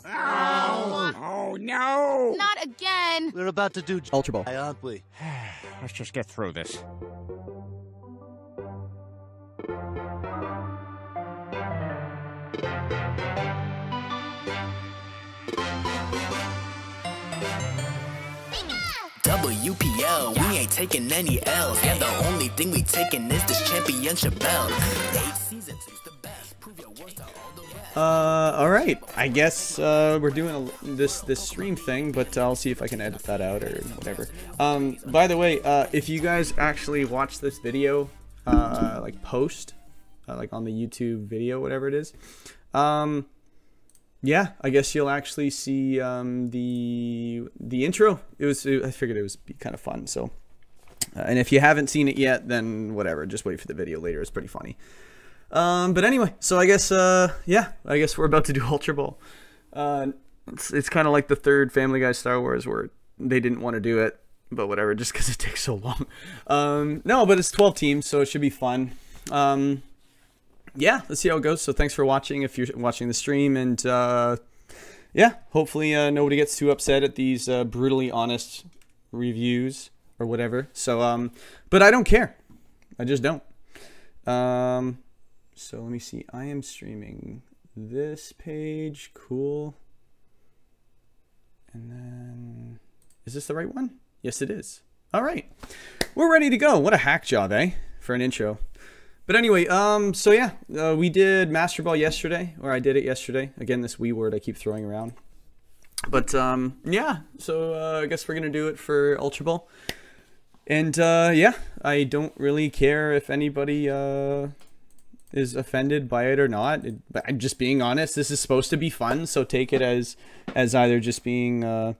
Oh, oh no! Not again! We're about to do Ultraball, aren't we? Let's just get through this. WPL, we ain't taking any L's. Yeah, the only thing we taking is this championship belt. 8 seasons, who's the best? Prove your worth to all the rest. Alright, I guess we're doing this stream thing, but I'll see if I can edit that out or whatever. By the way, if you guys actually watch this video, like post, like on the YouTube video, whatever it is, yeah, I guess you'll actually see the intro. I figured it was be kind of fun, so. And if you haven't seen it yet, then whatever, just wait for the video later. It's pretty funny. But anyway, so I guess, yeah, I guess we're about to do Ultra Ball. It's kind of like the third Family Guy Star Wars where they didn't want to do it, but whatever, just because it takes so long. No, but it's 12 teams, so it should be fun. Yeah, let's see how it goes. So thanks for watching if you're watching the stream, and yeah, hopefully nobody gets too upset at these brutally honest reviews or whatever. So, but I don't care. I just don't. So let me see. I am streaming this page. Cool. And then, is this the right one? Yes, it is. All right. We're ready to go. What a hack job, eh? For an intro. But anyway, so yeah, we did Master Ball yesterday, or I did it yesterday. Again, this wee word I keep throwing around. But yeah, so I guess we're going to do it for Ultra Ball. And yeah, I don't really care if anybody is offended by it or not. I'm just being honest. This is supposed to be fun, so take it as either just being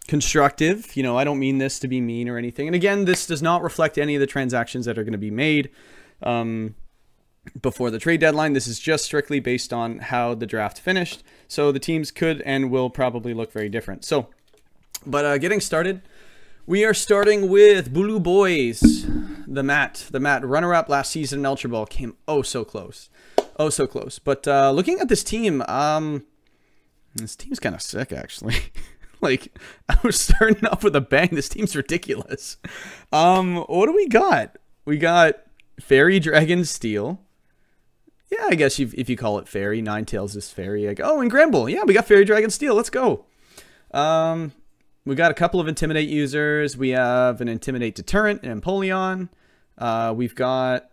constructive. You know, I don't mean this to be mean or anything. And again, this does not reflect any of the transactions that are going to be made before the trade deadline. This is just strictly based on how the draft finished. So the teams could and will probably look very different. So, but getting started, we are starting with Bulu Boys. The Mat runner-up last season in Ultra Ball came oh so close. Oh so close. But looking at this team's kind of sick actually. Like, I was starting off with a bang. This team's ridiculous. What do we got? We got Fairy Dragon Steel. Yeah, I guess if you call it Fairy, Ninetales is Fairy. Like, oh, and Gramble. Yeah, we got Fairy Dragon Steel. Let's go. We got a couple of Intimidate users. We have an Intimidate Deterrent and Empoleon. We've got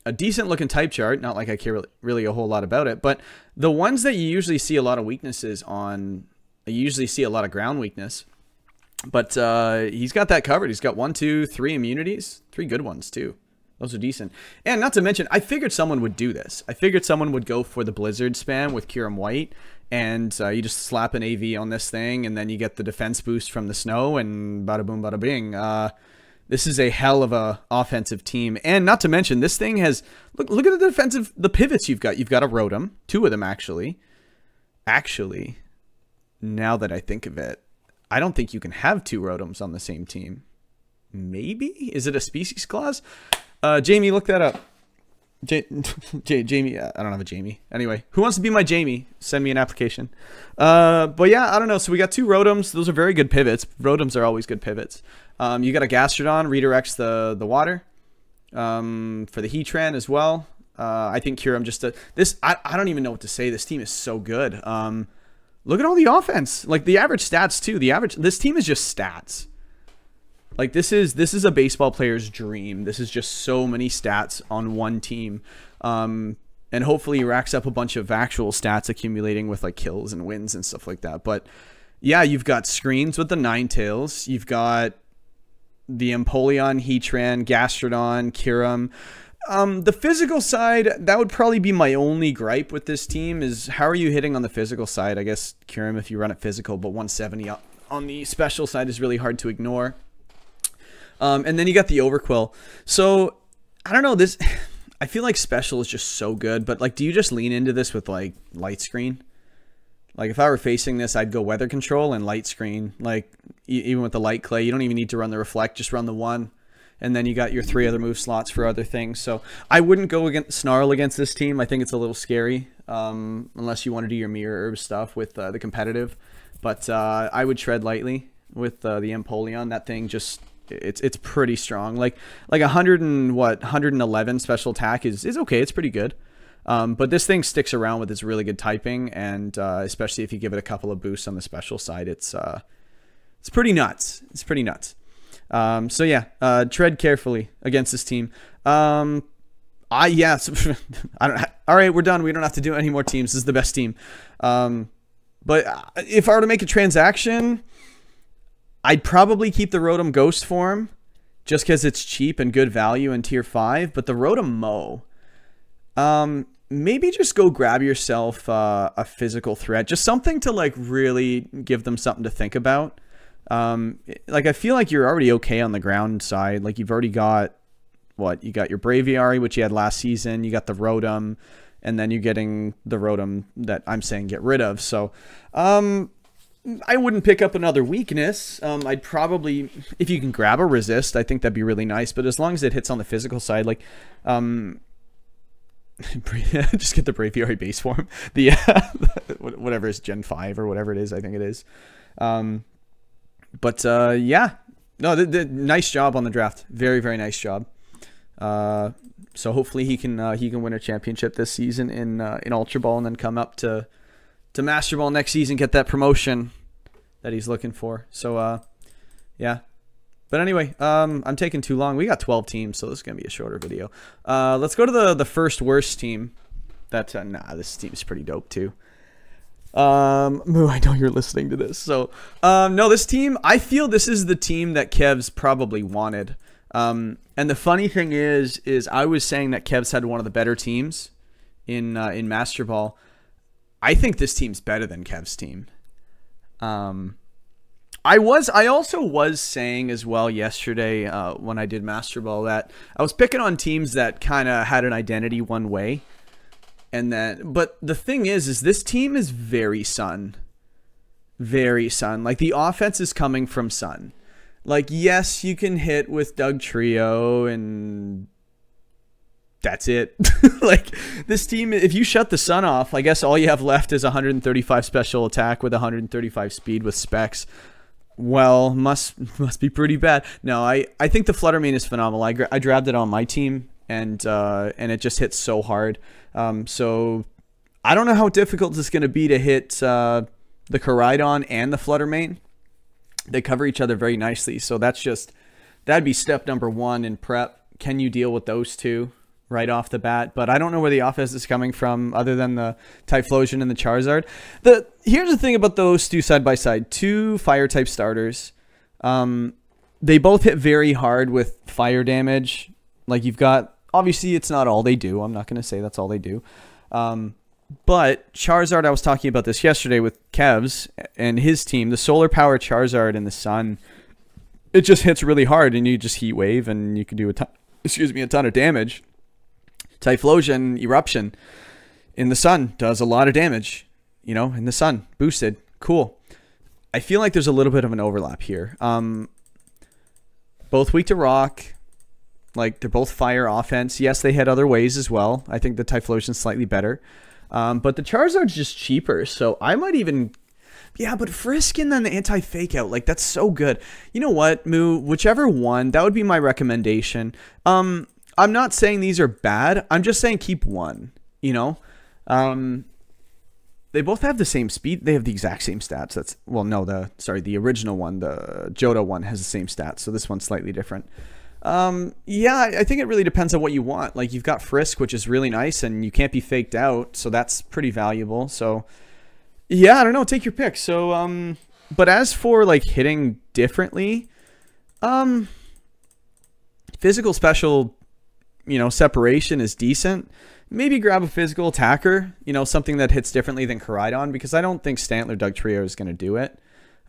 a decent looking type chart. Not like I care really a whole lot about it, but the ones that you usually see a lot of weaknesses on, you usually see a lot of ground weakness. But he's got that covered. He's got 1, 2, 3 immunities. 3 good ones, too. Those are decent. And not to mention, I figured someone would do this. I figured someone would go for the Blizzard spam with Kyurem White. And you just slap an AV on this thing, and then you get the defense boost from the snow, and bada boom, bada bing. This is a hell of a offensive team. And not to mention, this thing has... Look at the defensive... The pivots you've got. You've got a Rotom. 2 of them, actually. Actually, now that I think of it, I don't think you can have 2 Rotoms on the same team. Maybe? Is it a species clause? Jamie, look that up. Jamie, I don't have a Jamie. Anyway, who wants to be my Jamie? Send me an application. But yeah, I don't know. So we got 2 Rotoms. Those are very good pivots. Rotoms are always good pivots. You got a Gastrodon, redirects the water for the Heatran as well. I think Kyurem just... I don't even know what to say. This team is so good. Look at all the offense. Like, the average stats, too. This team is just stats. Like, this is a baseball player's dream. This is just so many stats on one team. And hopefully he racks up a bunch of actual stats accumulating with, like, kills and wins and stuff like that. But, yeah, you've got screens with the Ninetales. You've got the Empoleon, Heatran, Gastrodon, Kyurem. The physical side, that would probably be my only gripe with this team, is how are you hitting on the physical side? I guess Kyurem if you run it physical, but 170 on the special side is really hard to ignore. And then you got the Overquill. So, I don't know, this... I feel like special is just so good, but, like, do you just lean into this with, like, light screen? Like, if I were facing this, I'd go weather control and light screen. Like, even with the light clay, you don't even need to run the reflect, just run the 1. And then you got your 3 other move slots for other things. So I wouldn't go against Snarl against this team. I think it's a little scary, unless you want to do your mirror herb stuff with the competitive. But I would tread lightly with the Empoleon. That thing just it's pretty strong. Like 111 special attack is okay. It's pretty good. But this thing sticks around with its really good typing, and especially if you give it a couple of boosts on the special side, it's pretty nuts. It's pretty nuts. So yeah, tread carefully against this team. Yeah, I don't. All right, we're done. We don't have to do any more teams. This is the best team. But if I were to make a transaction, I'd probably keep the Rotom Ghost form, just because it's cheap and good value in tier 5. But the Rotom Mo, maybe just go grab yourself a physical threat, just something to like really give them something to think about. Like I feel like you're already okay on the ground side. Like you've already got what you got your Braviary, which you had last season. You got the Rotom, and then you're getting the Rotom that I'm saying get rid of. So, I wouldn't pick up another weakness. I'd probably, if you can grab a resist, I think that'd be really nice. But as long as it hits on the physical side, like, just get the Braviary base form. The whatever is Gen 5 or whatever it is, I think it is. But yeah, no, nice job on the draft. Very, very nice job. So hopefully he can win a championship this season in Ultra Ball, and then come up to Master Ball next season, get that promotion that he's looking for. So yeah. But anyway, I'm taking too long. We got 12 teams, so this is gonna be a shorter video. Let's go to the first worst team. That nah, this team's pretty dope too. Moo, I know you're listening to this. So, no, this team, I feel this is the team that Kev's probably wanted. And the funny thing is I was saying that Kev's had one of the better teams in Master Ball. I think this team's better than Kev's team. I also was saying as well yesterday, when I did Master Ball, that I was picking on teams that kind of had an identity one way. And then, but the thing is this team is very Sun. Very Sun. Like, the offense is coming from Sun. Like, yes, you can hit with Doug Trio, and that's it. Like, this team, if you shut the Sun off, I guess all you have left is 135 special attack with 135 speed with specs. Well, must be pretty bad. No, I think the Fluttermane is phenomenal. I grabbed it on my team, and it just hits so hard. So I don't know how difficult it's going to be to hit the Koraidon and the Fluttermane. They cover each other very nicely, so that'd be step number 1 in prep. Can you deal with those two right off the bat? But I don't know where the offense is coming from other than the Typhlosion and the Charizard. Here's the thing about those two side by side. 2 fire type starters. They both hit very hard with fire damage. Like, you've got, obviously it's not all they do. I'm not going to say that's all they do. But Charizard, I was talking about this yesterday with Kev's and his team. The solar power Charizard in the Sun, it just hits really hard, and you just heat wave, and you can do a ton of damage. Typhlosion Eruption in the Sun does a lot of damage, you know, in the Sun, boosted, cool. I feel like there's a little bit of an overlap here. Both weak to rock. Like, they're both fire offense. Yes, they had other ways as well. I think the Typhlosion's slightly better. But the Charizard's just cheaper, so I might even... Yeah, but Frisk and then the anti-fake out, like, that's so good. You know what, Moo? Whichever one, that would be my recommendation. I'm not saying these are bad. I'm just saying keep one, you know? They both have the same speed. They have the exact same stats. That's... Well, no, the original one, the Johto one, has the same stats, so this one's slightly different. Yeah, I think it really depends on what you want. Like, you've got Frisk, which is really nice, and you can't be faked out, so that's pretty valuable. So, yeah, I don't know. Take your pick. So, but as for, like, hitting differently, physical special, you know, separation is decent. Maybe grab a physical attacker, you know, something that hits differently than Koraidon, because I don't think Stantler Doug Trio is going to do it.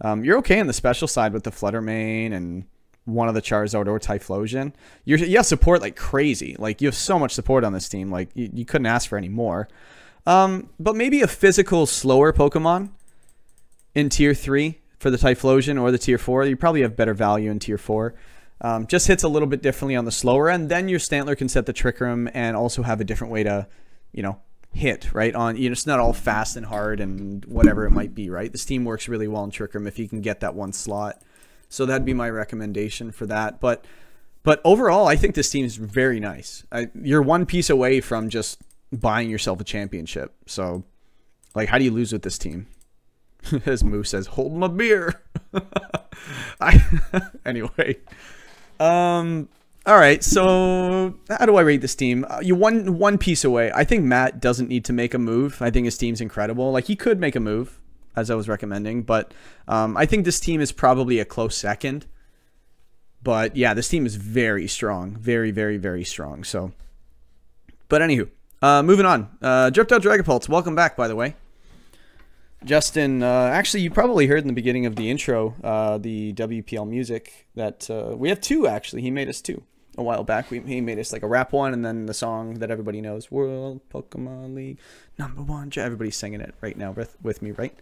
You're okay on the special side with the Fluttermane and one of the Charizard or Typhlosion. You have support like crazy. Like, you have so much support on this team. Like, you couldn't ask for any more. But maybe a physical, slower Pokemon in Tier 3 for the Typhlosion or the Tier 4. You probably have better value in Tier 4. Just hits a little bit differently on the slower end. Then your Stantler can set the Trick Room and also have a different way to, hit, right? It's not all fast and hard and whatever it might be, right? This team works really well in Trick Room if you can get that one slot. So that'd be my recommendation for that. But overall, I think this team is very nice. You're one piece away from just buying yourself a championship. So, like, how do you lose with this team? As Moo says, hold my beer. Anyway. All right, so how do I rate this team? You one piece away. I think Matt doesn't need to make a move. I think his team's incredible. Like, he could make a move, as I was recommending, but I think this team is probably a close second. But yeah, this team is very strong. Very, very, very strong. So, but anywho, moving on. Out Dragapults, welcome back, by the way. Justin, actually, you probably heard in the beginning of the intro, the WPL music, that we have two, actually. He made us two a while back. He made us like a rap one, and then the song that everybody knows, World Pokemon League #1. Everybody's singing it right now with me, right?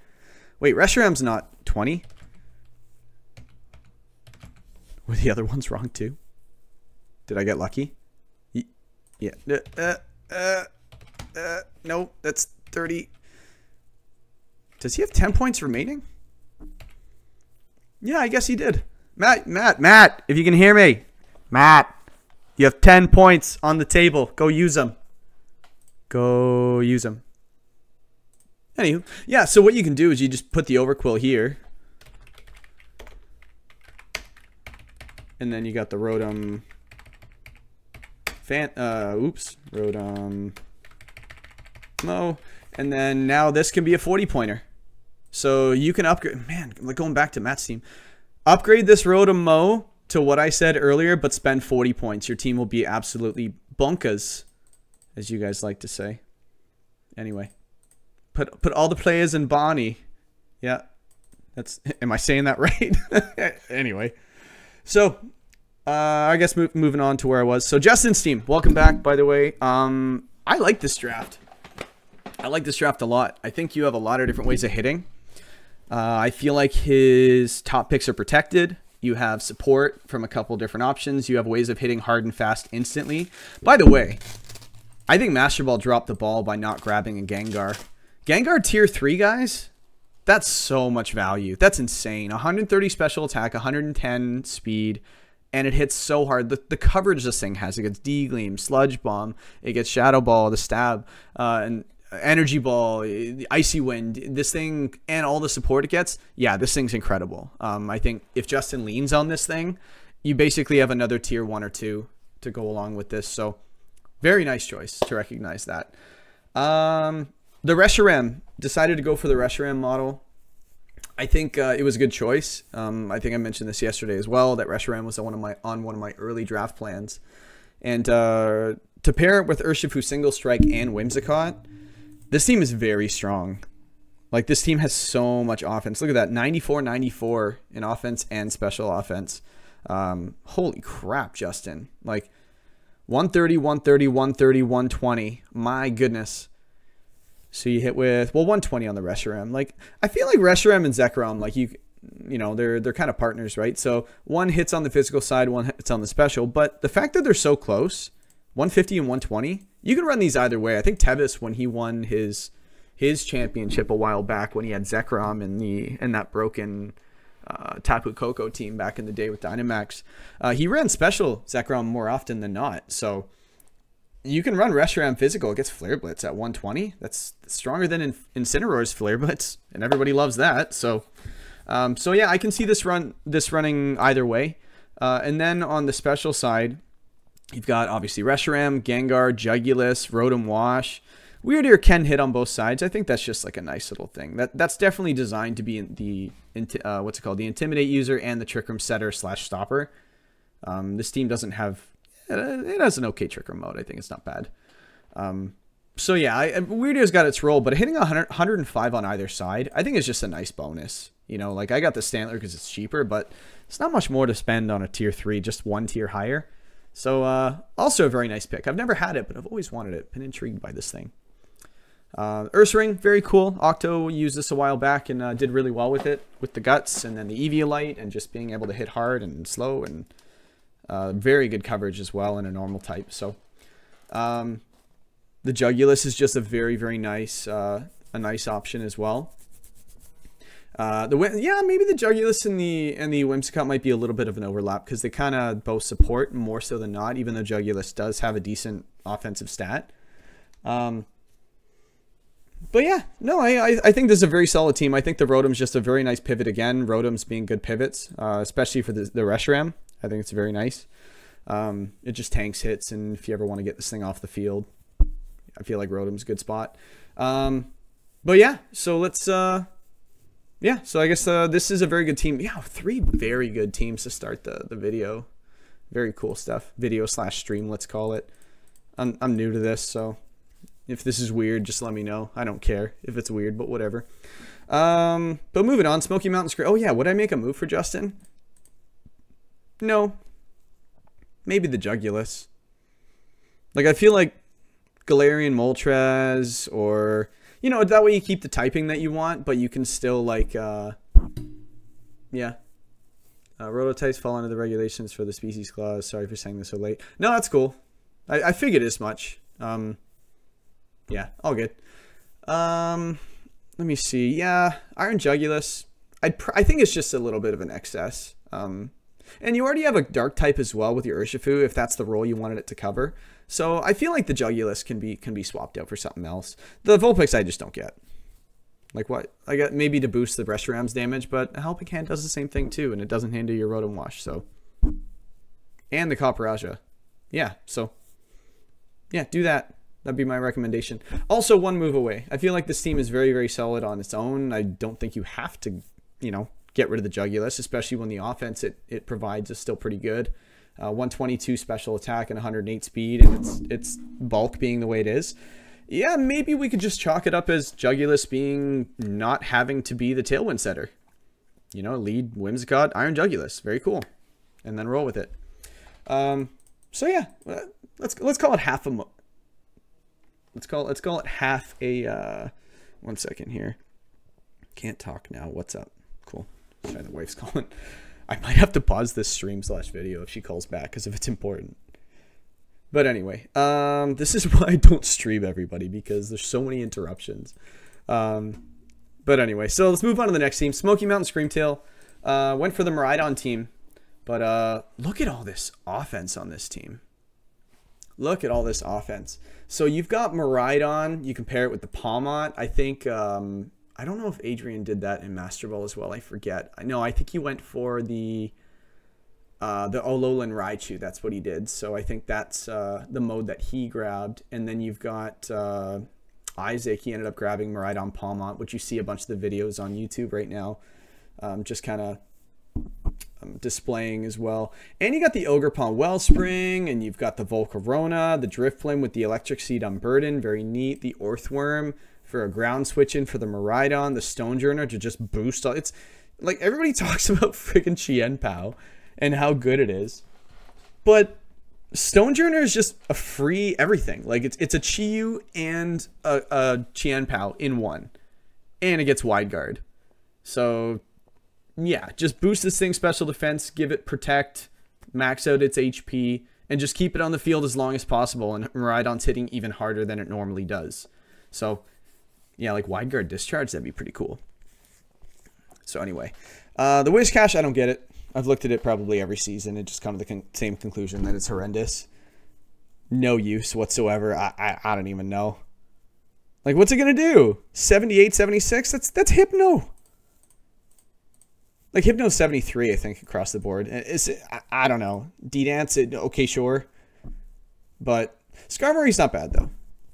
Wait, Reshiram's not 20? Were the other ones wrong too? Did I get lucky? Yeah. No, that's 30. Does he have 10 points remaining? Yeah, I guess he did. Matt, if you can hear me. Matt, you have 10 points on the table. Go use them. Go use them. Anywho, yeah, so what you can do is you just put the Overquill here. And then you got the Rotom... Rotom... Mo. And then now this can be a 40-pointer. So you can upgrade... Man, like going back to Matt's team. Upgrade this Rotom Mo to what I said earlier, but spend 40 points. Your team will be absolutely bunkas, as you guys like to say. Anyway. Put all the players in Bonnie. Yeah. Am I saying that right? Anyway. So, I guess moving on to where I was. So, Justin's team. Welcome back, by the way. I like this draft. I like this draft a lot. I think you have a lot of different ways of hitting. I feel like his top picks are protected. You have support from a couple different options. You have ways of hitting hard and fast instantly. By the way, I think Master Ball dropped the ball by not grabbing a Gengar. Gengar tier 3, guys, that's so much value. That's insane. 130 special attack, 110 speed, and it hits so hard. The coverage this thing has. It gets D-Gleam, Sludge Bomb, it gets Shadow Ball, the Stab, and Energy Ball, the Icy Wind, this thing, and all the support it gets. Yeah, this thing's incredible. I think if Justin leans on this thing, you basically have another tier 1 or 2 to go along with this. So, very nice choice to recognize that. The Reshiram, decided to go for the Reshiram model. I think it was a good choice. I think I mentioned this yesterday as well, that Reshiram was on one of my early draft plans. And to pair it with Urshifu Single Strike and Whimsicott, this team is very strong. Like, this team has so much offense. Look at that, 94-94 in offense and special offense. Holy crap, Justin. Like, 130, 130, 130, 120. My goodness. So you hit with, well, 120 on the Reshiram. Like, I feel like Reshiram and Zekrom, like, you know, they're kind of partners, right? So one hits on the physical side, one hits on the special. But the fact that they're so close, 150 and 120, you can run these either way. I think Tevis, when he won his championship a while back, when he had Zekrom in that broken Tapu Koko team back in the day with Dynamax, he ran special Zekrom more often than not. So you can run Reshiram physical. It gets Flare Blitz at 120. That's stronger than Incineroar's Flare Blitz, and everybody loves that. So, so yeah, I can see this running either way. And then on the special side, you've got obviously Reshiram, Gengar, Jugulus, Rotom Wash. Weirdeer can hit on both sides. I think that's just like a nice little thing. That's definitely designed to be in the what's it called? The Intimidate user and the Trick Room setter / stopper. This team doesn't have. It has an okay Trick Room mode. I think it's not bad. So yeah, Weirdeer's got its role, but hitting 105 on either side, I think is just a nice bonus. You know, like, I got the Stantler because it's cheaper, but it's not much more to spend on a tier 3, just one tier higher. So also a very nice pick. I've never had it, but I've always wanted it. Been intrigued by this thing. Ursaring, very cool. Octo used this a while back and did really well with it, with the guts and then the Eviolite and just being able to hit hard and slow. And Very good coverage as well in a normal type. So the Jugulus is just a very, very nice, a nice option as well. Maybe the Jugulus and the Whimsicott might be a little bit of an overlap because they kind of both support more so than not, even though Jugulus does have a decent offensive stat. But yeah, no, I think this is a very solid team. I think the Rotom's just a very nice pivot again. Rotom's being good pivots, especially for the Reshiram. I think it's very nice. It just tanks hits, and if you ever want to get this thing off the field, I feel like Rotom's a good spot. But yeah, so let's... so I guess this is a very good team. Yeah, 3 very good teams to start the video. Very cool stuff. Video/stream, let's call it. I'm new to this, so if this is weird, just let me know. I don't care if it's weird, but whatever. But moving on, Smokey Mountain ST. Oh yeah, would I make a move for Justin? No. Maybe the Jugulus. Like, I feel like Galarian Moltres, or... You know, that way you keep the typing that you want, but you can still, like, Rototypes fall under the regulations for the species clause. Sorry for saying this so late. No, that's cool. I figured as much. Yeah, all good. Let me see. Yeah, Iron Jugulus. I think it's just a little bit of an excess. And you already have a Dark type as well with your Urshifu, if that's the role you wanted it to cover. So I feel like the Jugulus can be swapped out for something else. The Vulpix I just don't get. Like what? I got maybe to boost the Reshiram's damage, but a Helping Hand does the same thing too, and it doesn't hinder your Rotom Wash. So, and the Copperajah. Yeah. So, yeah, do that. That'd be my recommendation. Also, one move away. I feel like this team is very, very solid on its own. I don't think you have to, you know, get rid of the Jugulus, especially when the offense it provides is still pretty good. 122 special attack and 108 speed, and its bulk being the way it is. Yeah, maybe we could just chalk it up as Jugulus being not having to be the Tailwind setter. You know, lead Whimsicott, Iron Jugulus. Very cool. And then roll with it. So yeah, let's call it half a... Let's call it half a... 1 second here. Can't talk now. What's up? Cool. Sorry, the wife's calling. I might have to pause this stream/video if she calls back, because if it's important. But anyway, this is why I don't stream, everybody, because there's so many interruptions. But anyway, so let's move on to the next team. Smokey Mountain Screamtail went for the Miraidon team. But look at all this offense on this team. Look at all this offense. So you've got Miraidon. You compare it with the Palmont. I think... I don't know if Adrian did that in Master Ball as well. I forget. No, I think he went for the Alolan Raichu. That's what he did. So I think that's the mode that he grabbed. And then you've got Isaac. He ended up grabbing Miraidon Palmont, which you see a bunch of the videos on YouTube right now. Just kind of displaying as well. And you got the Ogerpon Wellspring, and you've got the Volcarona, the Drifblim with the Electric Seed Unburden. Very neat. The Orthworm for a ground switch in for the Miraidon, the Stonejourner to just boost all. It's like everybody talks about freaking Chien-Pao and how good it is, but Stonejourner is just a free everything. Like it's a Chi-Yu and a Chien-Pao in one, and it gets Wide Guard. So yeah, just boost this thing special defense, give it protect, max out its HP, and just keep it on the field as long as possible. And Miraidon's hitting even harder than it normally does. So yeah, like Wide Guard Discharge, that'd be pretty cool. So anyway, the Whiscash, I don't get it. I've looked at it probably every season and just come to the same conclusion that it's horrendous. No use whatsoever. I don't even know. Like, what's it going to do? 78, 76? That's Hypno. Like, Hypno's 73, I think, across the board. I don't know. D-Dance, okay, sure. But Skarmory's not bad, though.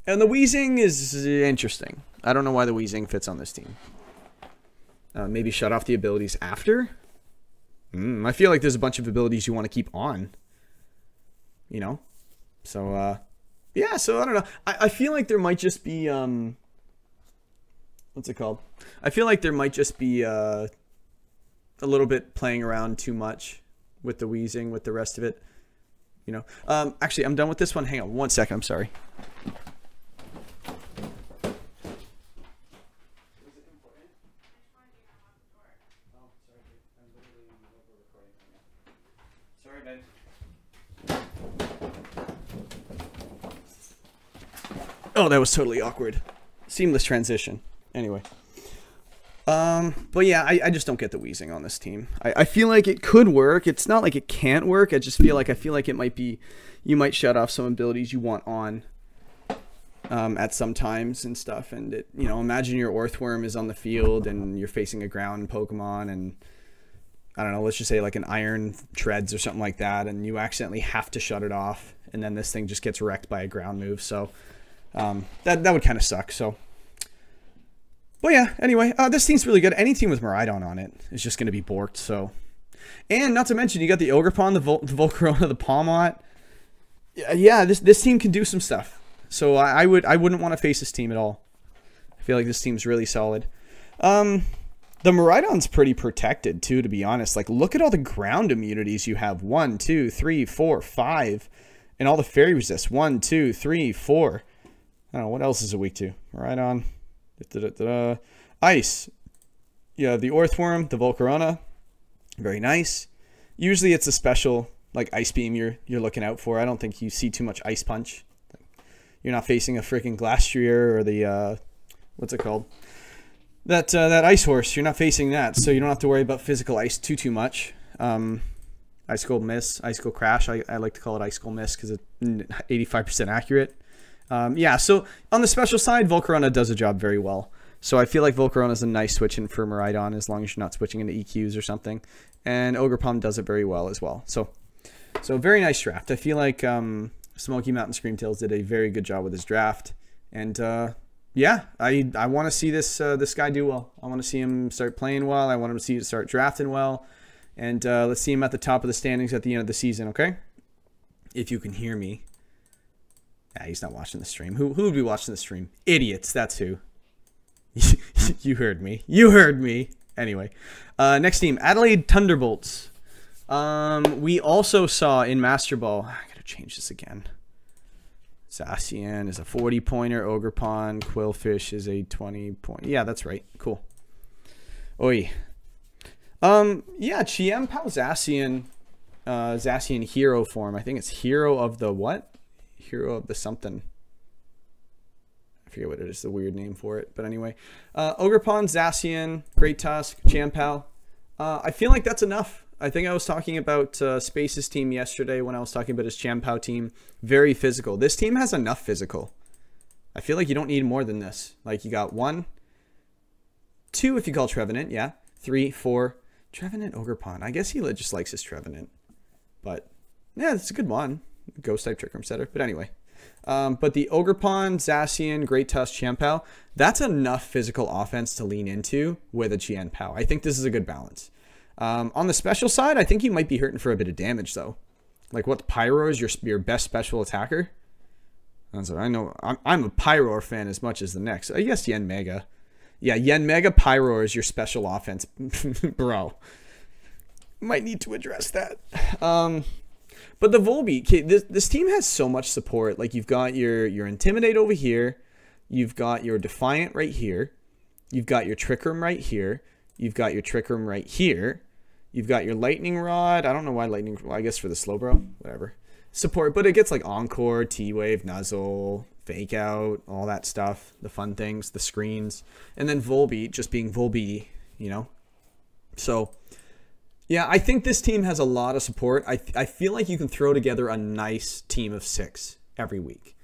And the Weezing is interesting. I don't know why the Weezing fits on this team. Maybe shut off the abilities after? I feel like there's a bunch of abilities you want to keep on. You know? So, yeah, so I don't know. I feel like there might just be, what's it called? I feel like there might just be a little bit playing around too much with the Weezing, with the rest of it. You know? Actually, I'm done with this one. Hang on 1 second. I'm sorry. Oh, that was totally awkward. Seamless transition. Anyway. But yeah, I just don't get the wheezing on this team. I feel like it could work. It's not like it can't work. I just feel like it might be, you might shut off some abilities you want on at some times and stuff. And it, you know, imagine your Orthworm is on the field and you're facing a ground Pokemon and I don't know, let's just say like an Iron Treads or something like that, and you accidentally have to shut it off, and then this thing just gets wrecked by a ground move. So that would kind of suck. So. But yeah, anyway, this team's really good. Any team with Miraidon on it is just going to be borked, so. And not to mention, you got the Ogerpon, the Volcarona, the Palmot. Yeah, this team can do some stuff. So I wouldn't want to face this team at all. I feel like this team's really solid. The Miraidon's pretty protected, too, to be honest. Like, look at all the ground immunities you have. 1, 2, 3, 4, 5. And all the fairy resist. 1, 2, 3, 4. I don't know, what else is it weak to? Miraidon. Ice. You have the Orthworm, the Volcarona. Very nice. Usually it's a special like Ice Beam you're looking out for. I don't think you see too much Ice Punch. You're not facing a freaking Glastrier or the what's it called? That Ice Horse. You're not facing that, so you don't have to worry about physical ice too much. Icicle Miss, Icicle Crash. I like to call it Icicle Miss because it's 85% accurate. Yeah, so on the special side, Volcarona does a job very well. So I feel like Volcarona is a nice switch in for Miraidon as long as you're not switching into EQs or something. And Ogerpon does it very well as well. So very nice draft. I feel like Smokey Mountain Screamtails did a very good job with his draft. And yeah, I want to see this guy do well. I want to see him start playing well. I want him to see him start drafting well. And let's see him at the top of the standings at the end of the season, okay? If you can hear me. Yeah, he's not watching the stream. Who would be watching the stream? Idiots, that's who. You heard me. You heard me. Anyway, next team, Adelaide Thunderbolts. We also saw in Master Ball. I gotta change this again. Zacian is a 40-pointer. Ogerpon. Quillfish is a 20-point. Yeah, that's right. Cool. Oi. Yeah, Chiempao Zacian. Zacian hero form. I think it's hero of the what? Hero of the something. I forget what it is, the weird name for it. But anyway, Ogerpon, Zacian, Great Tusk, Chiempao. I feel like that's enough. I think I was talking about Space's team yesterday when I was talking about his Chiempao team. Very physical. This team has enough physical. I feel like you don't need more than this. Like you got 1, 2 if you call Trevenant, yeah. 3, 4. Trevenant, Ogerpon. I guess he just likes his Trevenant. But yeah, it's a good one. Ghost type Trick Room setter. But anyway. But the Ogerpon, Zacian, Great Tusk, Chiempao, that's enough physical offense to lean into with a Chiempao. I think this is a good balance. On the special side, I think you might be hurting for a bit of damage, though. Like, what, Pyro is your best special attacker? So I know I'm a Pyro fan as much as the next. I guess Yen Mega. Yeah, Yen Mega Pyro is your special offense. Bro. Might need to address that. But the Volbeat, this team has so much support. Like, you've got your Intimidate over here. You've got your Defiant right here. You've got your Trick Room right here. You've got your Trick Room right here. You've got your Lightning Rod. I don't know why Lightning... Well, I guess for the Slowbro. Whatever. Support. But it gets like Encore, T-Wave, Nuzzle, Fake Out, all that stuff. The fun things, the screens. And then Volbeat just being Volbeat, you know? So... yeah, I think this team has a lot of support. I feel like you can throw together a nice team of 6 every week.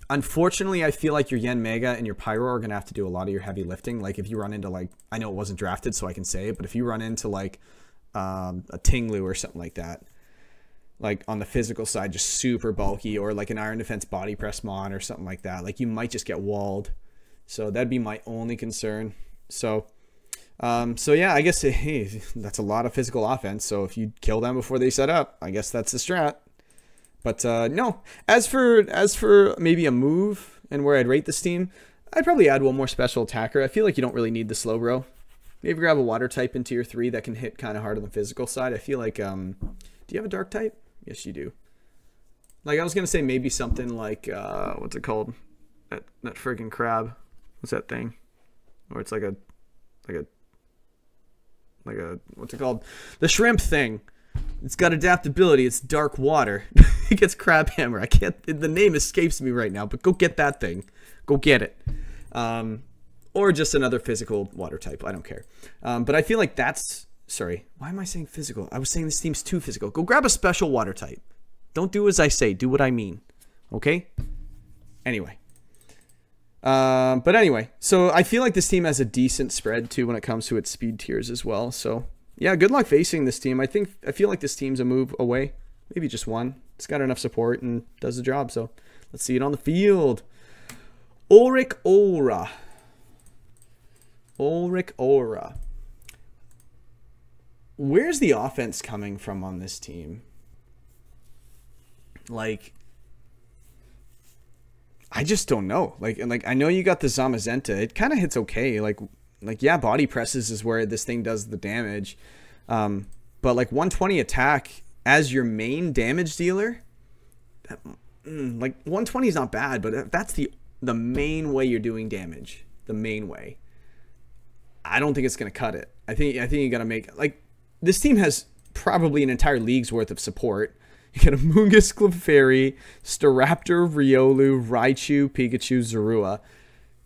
Unfortunately, I feel like your Yen Mega and your Pyro are going to have to do a lot of your heavy lifting. Like, if you run into, like, I know it wasn't drafted, so I can say it, but if you run into, like, a Tinglu or something like that, like, on the physical side, just super bulky, or, like, an Iron Defense Body Press Mon or something like that, like, you might just get walled. So that'd be my only concern. So yeah, I guess, hey, that's a lot of physical offense. So if you kill them before they set up, I guess that's the strat. But no, as for maybe a move and where I'd rate this team, I'd probably add one more special attacker. I feel like you don't really need the Slowbro. Maybe grab a water type in tier 3 that can hit kind of hard on the physical side. I feel like, do you have a dark type? Yes, you do. Like, I was going to say maybe something like, what's it called? That friggin' crab. What's that thing? Or it's like a what's it called? The shrimp thing. It's got adaptability. It's dark water. It gets crab hammer. I can't. The name escapes me right now. But go get that thing. Go get it. Or just another physical water type. I don't care. But I feel like that's... Sorry. Why am I saying physical? I was saying this team's too physical. Go grab a special water type. Don't do as I say. Do what I mean. Okay? Anyway. But anyway. So I feel like this team has a decent spread, too, when it comes to its speed tiers as well. So, yeah, good luck facing this team. I feel like this team's a move away. Maybe just one. It's got enough support and does the job. So, let's see it on the field. Auric Aura. Auric Aura. Where's the offense coming from on this team? Like, I just don't know. Like I know you got the Zamazenta. It kind of hits okay. Like yeah, body presses is where this thing does the damage. But like 120 attack as your main damage dealer, like 120 is not bad, but that's the main way you're doing damage. The main way. I don't think it's going to cut it. I think you got to make... Like, this team has probably an entire league's worth of support. You got Amoonguss, Clefairy, Staraptor, Riolu, Raichu, Pikachu, Zorua.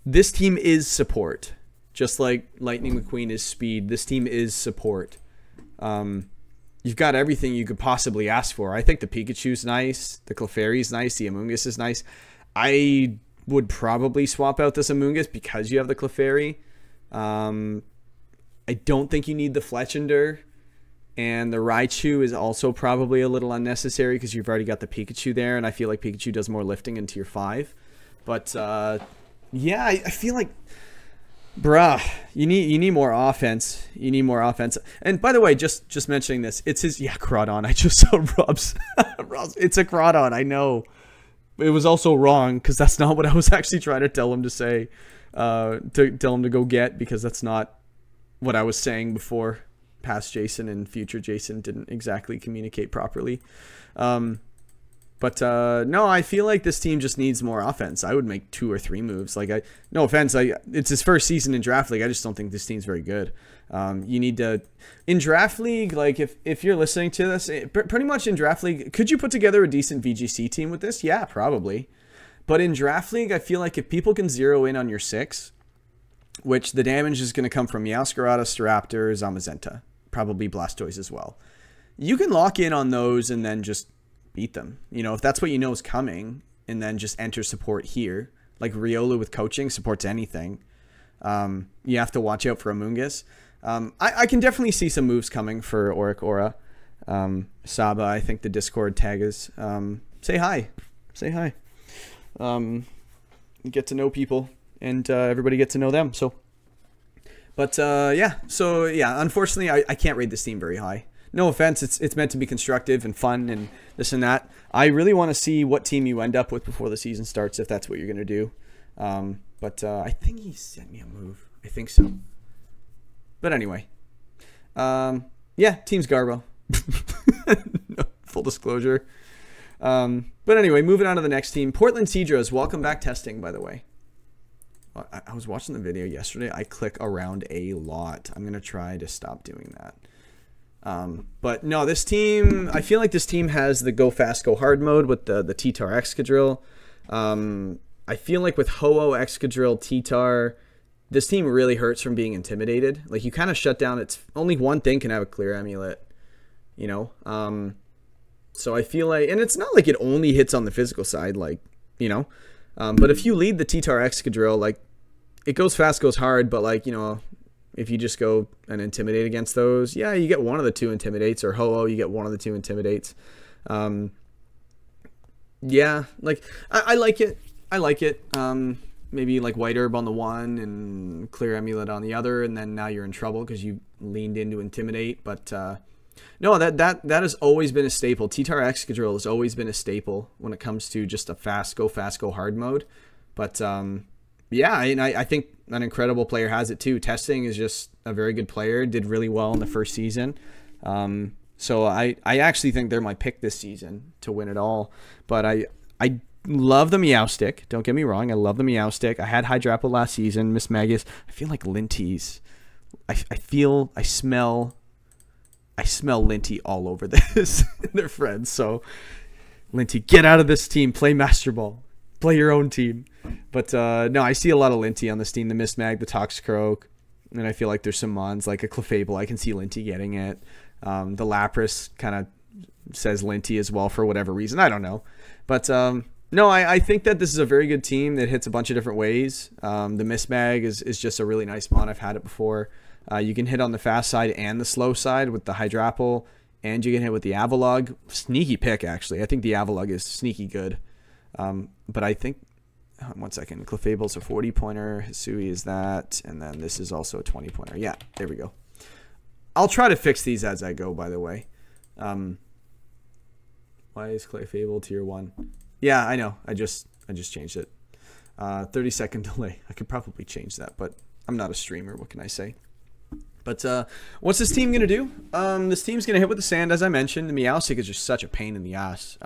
This team is support. Just like Lightning McQueen is speed. This team is support. You've got everything you could possibly ask for. I think the Pikachu's nice. The Clefairy's nice. The Amoonguss is nice. I would probably swap out this Amoonguss because you have the Clefairy. I don't think you need the Fletchinder, and the Raichu is also probably a little unnecessary because you've already got the Pikachu there, and I feel like Pikachu does more lifting in tier 5. But yeah, I feel like, bruh, you need more offense. You need more offense. And by the way, just mentioning this, it's his Crawdon. I just saw Rob's. It's a Crawdon. I know. It was also wrong because that's not what I was actually trying to tell him to say. To tell him to go get, because that's not what I was saying before. Past Jason and future Jason didn't exactly communicate properly. But no, I feel like this team just needs more offense. I would make 2 or 3 moves. Like, no offense, it's his first season in Draft League. I just don't think this team's very good. You need to, in Draft League, like if you're listening to this, pretty much in Draft League, could you put together a decent VGC team with this? Yeah, probably. But in Draft League, I feel like if people can zero in on your 6, which the damage is going to come from Meowscarada, Staraptor, Zamazenta, probably Blastoise as well. You can lock in on those and then just beat them. You know, if that's what you know is coming, and then just enter support here. Like Riolu with coaching supports anything. You have to watch out for Amoonguss. I can definitely see some moves coming for Auric Aura. Saba, I think the Discord tag is. Say hi. Say hi. Get to know people, and everybody get to know them. So, but yeah. So yeah, unfortunately, I can't rate this team very high. No offense, it's meant to be constructive and fun and this and that. I really want to see what team you end up with before the season starts, if that's what you're gonna do. But I think he sent me a move. I think so. But anyway, yeah, team's Garbo. No, full disclosure. But anyway, moving on to the next team. Portland Seadras, welcome back testing, by the way. I was watching the video yesterday. I click around a lot. I'm going to try to stop doing that. But no, this team, I feel like this team has the go fast, go hard mode with the T-Tar Excadrill. I feel like with Ho-Oh, Excadrill, T-Tar, this team really hurts from being intimidated. Like, you kind of shut down. It's only one thing can have a clear amulet, you know? So I feel like, and it's not like it only hits on the physical side, like, you know, but if you lead the T-Tar Excadrill, like, it goes fast, goes hard, but like, you know, if you just go and intimidate against those, yeah, you get one of the 2 intimidates, or Ho-Oh, you get one of the 2 intimidates. Yeah, like, I like it. I like it. Maybe like White Herb on the one and Clear Amulet on the other, and then now you're in trouble because you leaned in to intimidate, but, no, that has always been a staple. T-Tar Excadrill has always been a staple when it comes to just a go fast, go hard mode. But yeah, and I think an incredible player has it too. Testing is just a very good player. Did really well in the first season. So I actually think they're my pick this season to win it all. But I love the Meowstic. Don't get me wrong. I love the Meowstic. I had Hydrapple last season. Miss Magus. I feel like Linties. I feel, I smell, I smell Linty all over this. They're friends, so Linty, get out of this team. Play Master Ball. Play your own team. But no, I see a lot of Linty on this team. The Mismag, the Toxicroak, and I feel like there's some mons like a Clefable. I can see Linty getting it. The Lapras kind of says Linty as well for whatever reason. I don't know. But no, I think that this is a very good team that hits a bunch of different ways. The Mismag is just a really nice mon. I've had it before. You can hit on the fast side and the slow side with the Hydrapple, and you can hit with the Avalugg. Sneaky pick, actually. I think the Avalugg is sneaky good. But I think, one second, Clefable's a 40-pointer, Hisui is that, and then this is also a 20-pointer. Yeah, there we go. I'll try to fix these as I go, by the way. Why is Clefable tier 1? Yeah, I know. I just changed it. 30-second delay. I could probably change that, but I'm not a streamer. What can I say? But what's this team going to do? This team's going to hit with the sand, as I mentioned. The Meowstic is just such a pain in the ass.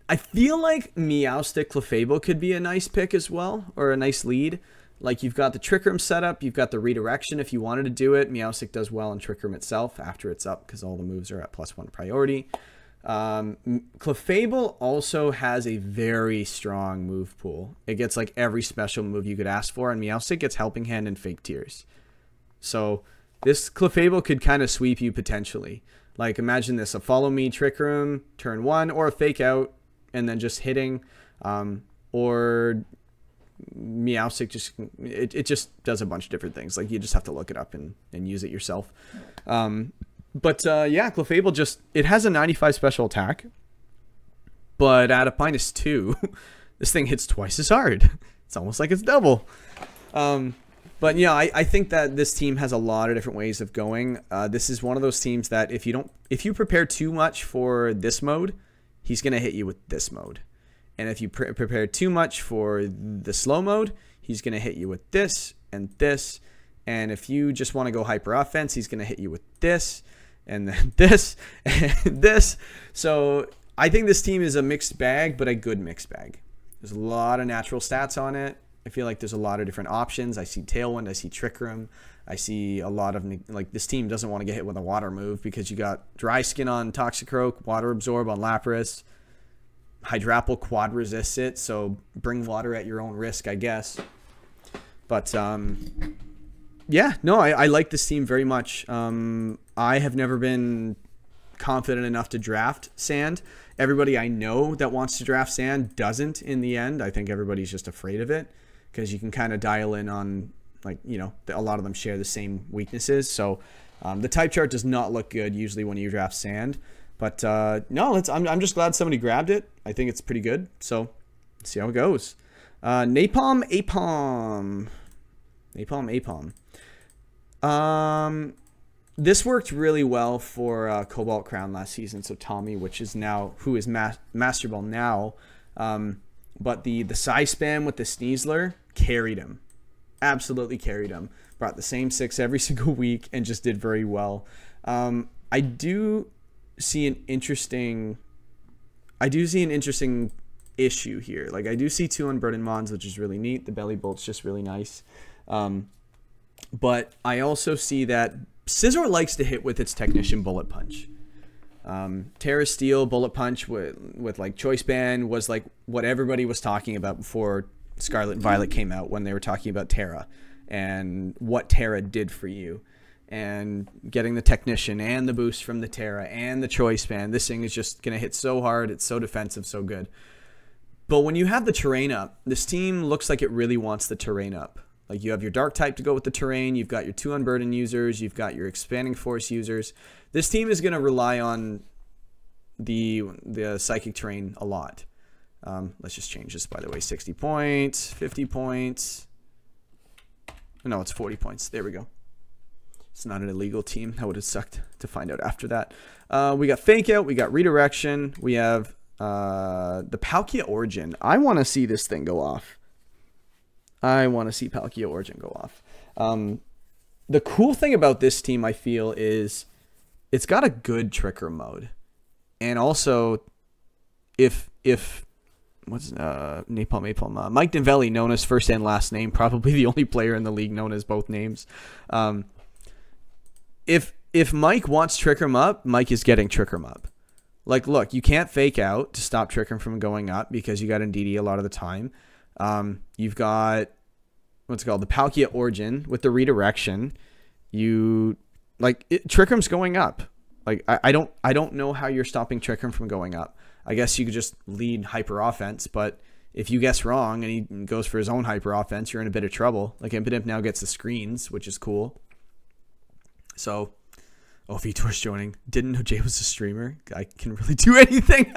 I feel like Meowstic Clefable could be a nice pick as well, or a nice lead. Like, you've got the Trick Room setup, you've got the redirection if you wanted to do it. Meowstic does well in Trick Room itself after it's up because all the moves are at +1 priority. Clefable also has a very strong move pool. It gets like every special move you could ask for, and Meowstic gets Helping Hand and Fake Tears. So this Clefable could kind of sweep you potentially. Like, imagine this, a Follow Me Trick Room, turn 1, or a Fake Out, and then just hitting, or Meowstic just, it just does a bunch of different things. Like, you just have to look it up and use it yourself. But yeah, Clefable just, it has a 95 special attack, but at a -2, this thing hits twice as hard. It's almost like it's double. But yeah, I think that this team has a lot of different ways of going. This is one of those teams that if you prepare too much for this mode, he's going to hit you with this mode. And if you prepare too much for the slow mode, he's going to hit you with this and this. And if you just want to go hyper offense, he's going to hit you with this and then this and this. So I think this team is a mixed bag, but a good mixed bag. There's a lot of natural stats on it. I feel like there's a lot of different options. I see Tailwind, I see Trick Room, I see a lot of, like, this team doesn't want to get hit with a water move because you got Dry Skin on Toxicroak, Water Absorb on Lapras, Hydrapple quad resists it, so bring water at your own risk, I guess. But yeah, no, I like this team very much. I have never been confident enough to draft Sand. Everybody I know that wants to draft Sand doesn't in the end. I think everybody's just afraid of it because you can kind of dial in on, like, you know, a lot of them share the same weaknesses. So the type chart does not look good usually when you draft Sand. But no, I'm just glad somebody grabbed it. I think it's pretty good. So let's see how it goes. Napalm Aipom. Napalm Aipom. This worked really well for Cobalt Crown last season. So Tommy, who is Master Ball now. But the size spam with the Sneasler carried him. Absolutely carried him. Brought the same 6 every single week and just did very well. I do see an interesting issue here. Like, I do see 2 Unburdened Mons, which is really neat. The Belly Bolt's just really nice. But I also see that Scizor likes to hit with its Technician Bullet Punch. Terra Steel Bullet Punch with like Choice Band was like what everybody was talking about before Scarlet and Violet came out, when they were talking about Terra and what Terra did for you. And getting the Technician and the boost from the Terra and the Choice Band, this thing is just going to hit so hard. It's so defensive, so good. But when you have the terrain up, this team looks like it really wants the terrain up. Like, you have your Dark type to go with the terrain. You've got your 2 Unburdened users. You've got your Expanding Force users. This team is going to rely on the Psychic terrain a lot. Let's just change this, by the way. 60 points, 50 points. No, it's 40 points. There we go. It's not an illegal team. That would have sucked to find out after that. We got Fake Out. We got Redirection. We have the Palkia Origin. I want to see this thing go off. I want to see Palkia Origin go off. The cool thing about this team, I feel, is it's got a good Tricker mode. And also, what's Napalm Aipom? Mike Denvelli, known as first and last name, probably the only player in the league known as both names. If Mike Denvelli known as first and last name, probably the only player in the league known as both names. Mike Denvelli known as first and last name, probably the only player in the league known as both names. Mike Denvelli known as first and last name, probably the only player in the league known as both names. if Mike wants Trick 'em Up, Mike is getting Trick 'em Up. Like, look, you can't fake out to stop Trick 'em from going up because you got Ndidi a lot of the time. You've got, what's it called, the Palkia Origin with the redirection. Trick 'em's going up. Like, I don't know how you're stopping Trick 'em from going up. I guess you could just lead hyper offense, but if you guess wrong and he goes for his own hyper offense, you're in a bit of trouble. Like, Impidimp now gets the screens, which is cool. So, oh, Vitor's joining. Didn't know Jay was a streamer. I can really do anything.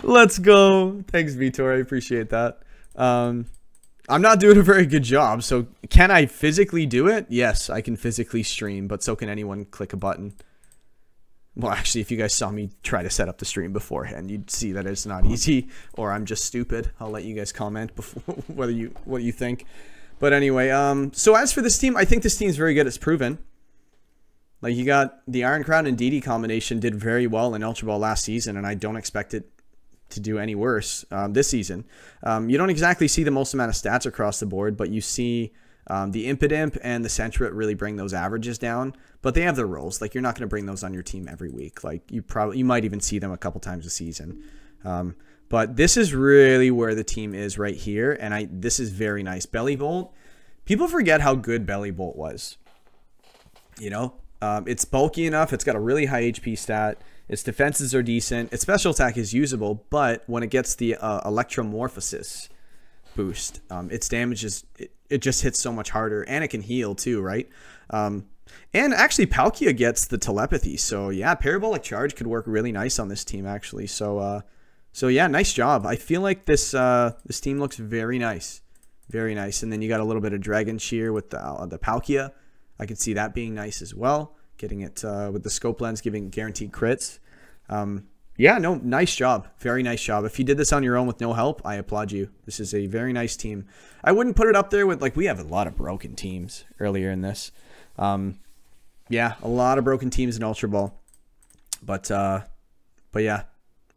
Let's go. Thanks, Vitor. I appreciate that. I'm not doing a very good job, so can I physically do it? Yes, I can physically stream, but so can anyone click a button. Well, actually, if you guys saw me try to set up the stream beforehand, you'd see that it's not easy, or I'm just stupid. I'll let you guys comment before what you think. But anyway, so as for this team, I think this team's very good. It's proven. Like, you got the Iron Crown and DD combination did very well in Ultra Ball last season, and I don't expect it to do any worse this season. You don't exactly see the most amount of stats across the board, but you see the Impidimp and the Sentret really bring those averages down, but they have their roles. Like, you're not going to bring those on your team every week. Like, you might even see them a couple times a season. But this is really where the team is right here, and this is very nice. Belly Bolt. People forget how good Belly Bolt was. You know, it's bulky enough. It's got a really high HP stat. Its defenses are decent. Its special attack is usable, but when it gets the Electromorphosis boost, its damage is it just hits so much harder, and it can heal too, right? And actually, Palkia gets the telepathy, so yeah, Parabolic Charge could work really nice on this team actually. So yeah, nice job. I feel like this team looks very nice, very nice. And then you got a little bit of Dragon Shear with the Palkia. I could see that being nice as well. Getting it with the scope lens, giving guaranteed crits. Yeah, no, nice job. Very nice job. If you did this on your own with no help, I applaud you. This is a very nice team. I wouldn't put it up there with, like, we have a lot of broken teams earlier in this. Yeah, a lot of broken teams in Ultra Ball. But yeah,